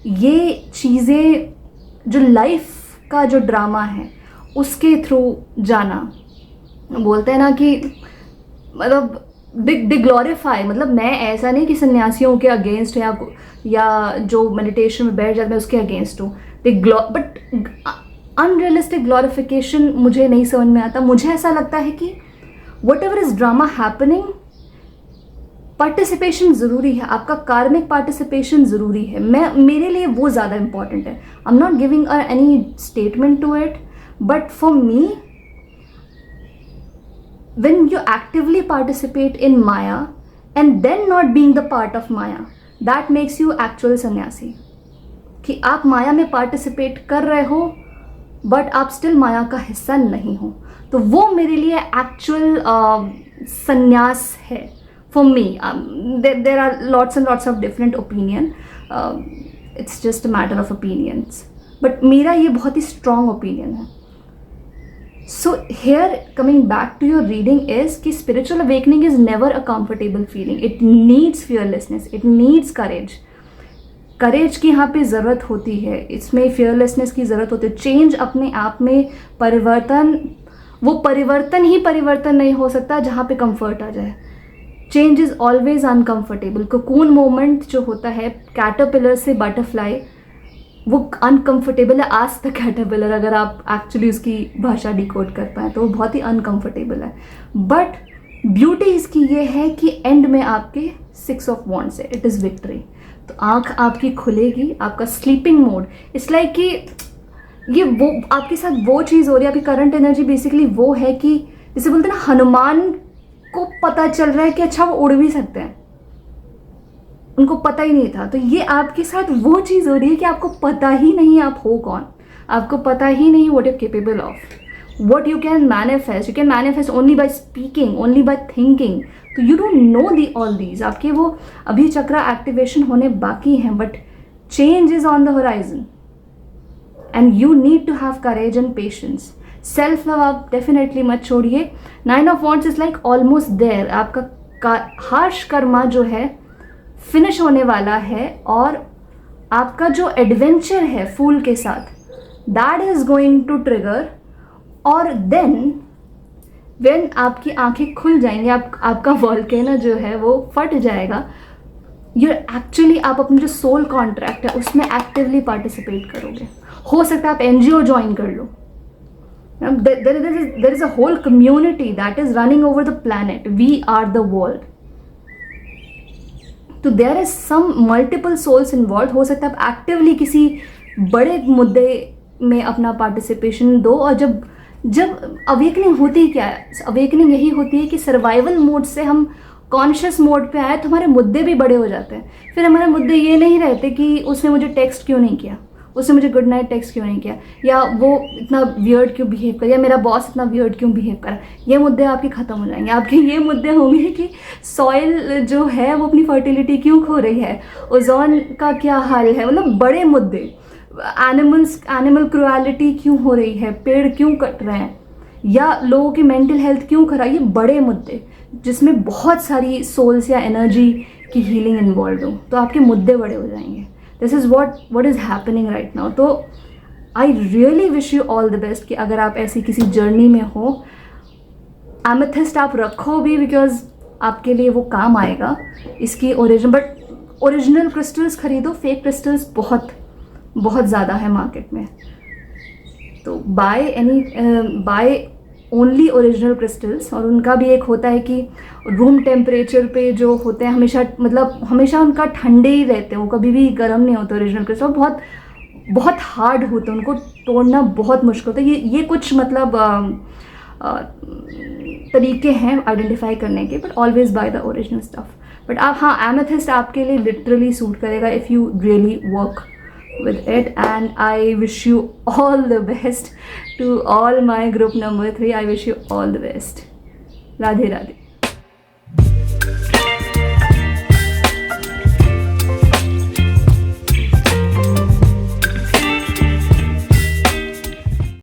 ये चीज़ें, जो लाइफ का जो ड्रामा है उसके थ्रू जाना, बोलते हैं ना कि मतलब डिग्लोरीफाई, मतलब मैं ऐसा नहीं कि सन्यासियों के अगेंस्ट है या जो मेडिटेशन में बैठ जाते हैं उसके अगेंस्ट हूँ, बट अनरियलिस्टिक ग्लोरिफिकेशन मुझे नहीं समझ में आता। मुझे ऐसा लगता है कि what ever is drama happening, participation ज़रूरी है, आपका कार्मिक पार्टिसिपेशन ज़रूरी है। मेरे लिए वो ज़्यादा इंपॉर्टेंट है। I am not giving any statement to it, but for me when you actively participate in Maya and then not being the part of Maya, that makes you actual सन्यासी। कि आप माया में पार्टिसिपेट कर रहे हो बट आप स्टिल माया का हिस्सा नहीं हो, तो वो मेरे लिए एक्चुअल सन्यास है। For me there are lots and lots of different opinion, it's just a matter of opinions, but मेरा ये बहुत ही स्ट्रॉन्ग ओपिनियन है। So here, coming back to your reading, is कि spiritual awakening is never a comfortable feeling. It needs fearlessness. It needs courage. Courage की यहाँ पे ज़रूरत होती है, इसमें fearlessness की ज़रूरत होती है। Change अपने आप में परिवर्तन, वो परिवर्तन ही परिवर्तन नहीं हो सकता जहाँ पे comfort आ जाए। Change is always uncomfortable. cocoon moment जो होता है caterpillar से butterfly, वो अनकम्फर्टेबल है। आज द कैटरपिलर, अगर आप एक्चुअली उसकी भाषा डिकोड कर पाए तो वो बहुत ही अनकम्फर्टेबल है। बट ब्यूटी इसकी ये है कि एंड में आपके 6 ऑफ वॉन्ड्स है, इट इज़ विक्ट्री। तो आँख आपकी खुलेगी, आपका स्लीपिंग मोड, इट्स लाइक कि ये वो आपके साथ वो चीज़ हो रही है। आपकी करंट एनर्जी बेसिकली वो है कि जैसे बोलते हैं ना, हनुमान को पता चल रहा है कि अच्छा वो उड़ भी सकते हैं, उनको पता ही नहीं था। तो ये आपके साथ वो चीज़ हो रही है कि आपको पता ही नहीं आप हो कौन, आपको पता ही नहीं what you capable of, what you can manifest. You can manifest only by speaking, only by thinking. तो you don't know the all these. आपके वो अभी चक्रा एक्टिवेशन होने बाकी हैं, but change is on the horizon and you need to have courage and patience. Self love आप डेफिनेटली मत छोड़िए। 9 of wands is like almost there. आपका हार्श कर्मा जो है फिनिश होने वाला है, और आपका जो एडवेंचर है फूल के साथ, that is going to trigger. और देन व्हेन आपकी आंखें खुल जाएंगी, आपका वॉल्केनो जो है वो फट जाएगा, एक्चुअली आप अपनी जो सोल कॉन्ट्रैक्ट है उसमें एक्टिवली पार्टिसिपेट करोगे. हो सकता है आप NGO ज्वाइन कर लो. There is a whole community that is running over the planet. We are the world. तो there is some multiple souls involve. हो सकता है आप एक्टिवली किसी बड़े मुद्दे में अपना पार्टिसिपेशन दो. और जब अवेकनिंग होती क्या है, अवेकनिंग यही होती है कि सर्वाइवल मोड से हम कॉन्शियस मोड पे आए तो हमारे मुद्दे भी बड़े हो जाते हैं. फिर हमारे मुद्दे ये नहीं रहते कि उसने मुझे टेक्स्ट क्यों नहीं किया, उसने मुझे गुड नाइट टेक्स्ट क्यों नहीं किया, या वो इतना वियर्ड क्यों बिहेव कर, या मेरा बॉस इतना वियर्ड क्यों बिहेव करा. ये मुद्दे आपके ख़त्म हो जाएंगे. आपके ये मुद्दे होंगे कि सॉइल जो है वो अपनी फर्टिलिटी क्यों खो रही है, ओजोन का क्या हाल है. मतलब बड़े मुद्दे. एनिमल क्रुएलिटी क्यों हो रही है, पेड़ क्यों कट रहे हैं, या लोगों की मेंटल हेल्थ क्यों खराब. ये बड़े मुद्दे जिसमें बहुत सारी सोल्स या एनर्जी की हीलिंग इन्वॉल्व हो, तो आपके मुद्दे बड़े हो जाएंगे. This is what is happening right now. तो I really wish you all the best कि अगर आप ऐसी किसी जर्नी में हो, एमेथिस्ट आप रखो भी, बिकॉज आपके लिए वो काम आएगा. इसकी ओरिजिनल क्रिस्टल्स खरीदो. फेक क्रिस्टल्स बहुत ज़्यादा है मार्केट में. तो बाय ओनली ओरिजिनल क्रिस्टल्स. और उनका भी एक होता है कि रूम टेम्परेचर पे जो होते हैं हमेशा उनका ठंडे ही रहते हैं, वो कभी भी गर्म नहीं होते ओरिजिनल क्रिस्टल. बहुत हार्ड होते हैं, उनको तोड़ना बहुत मुश्किल होता है. ये कुछ तरीके हैं आइडेंटिफाई करने के. But always by the original stuff. But हाँ, एमेथिस्ट आपके लिए लिटरली सूट करेगा if you really work with it. And I wish you all the best to all my group number 3. I wish you all the best. Radhe Radhe.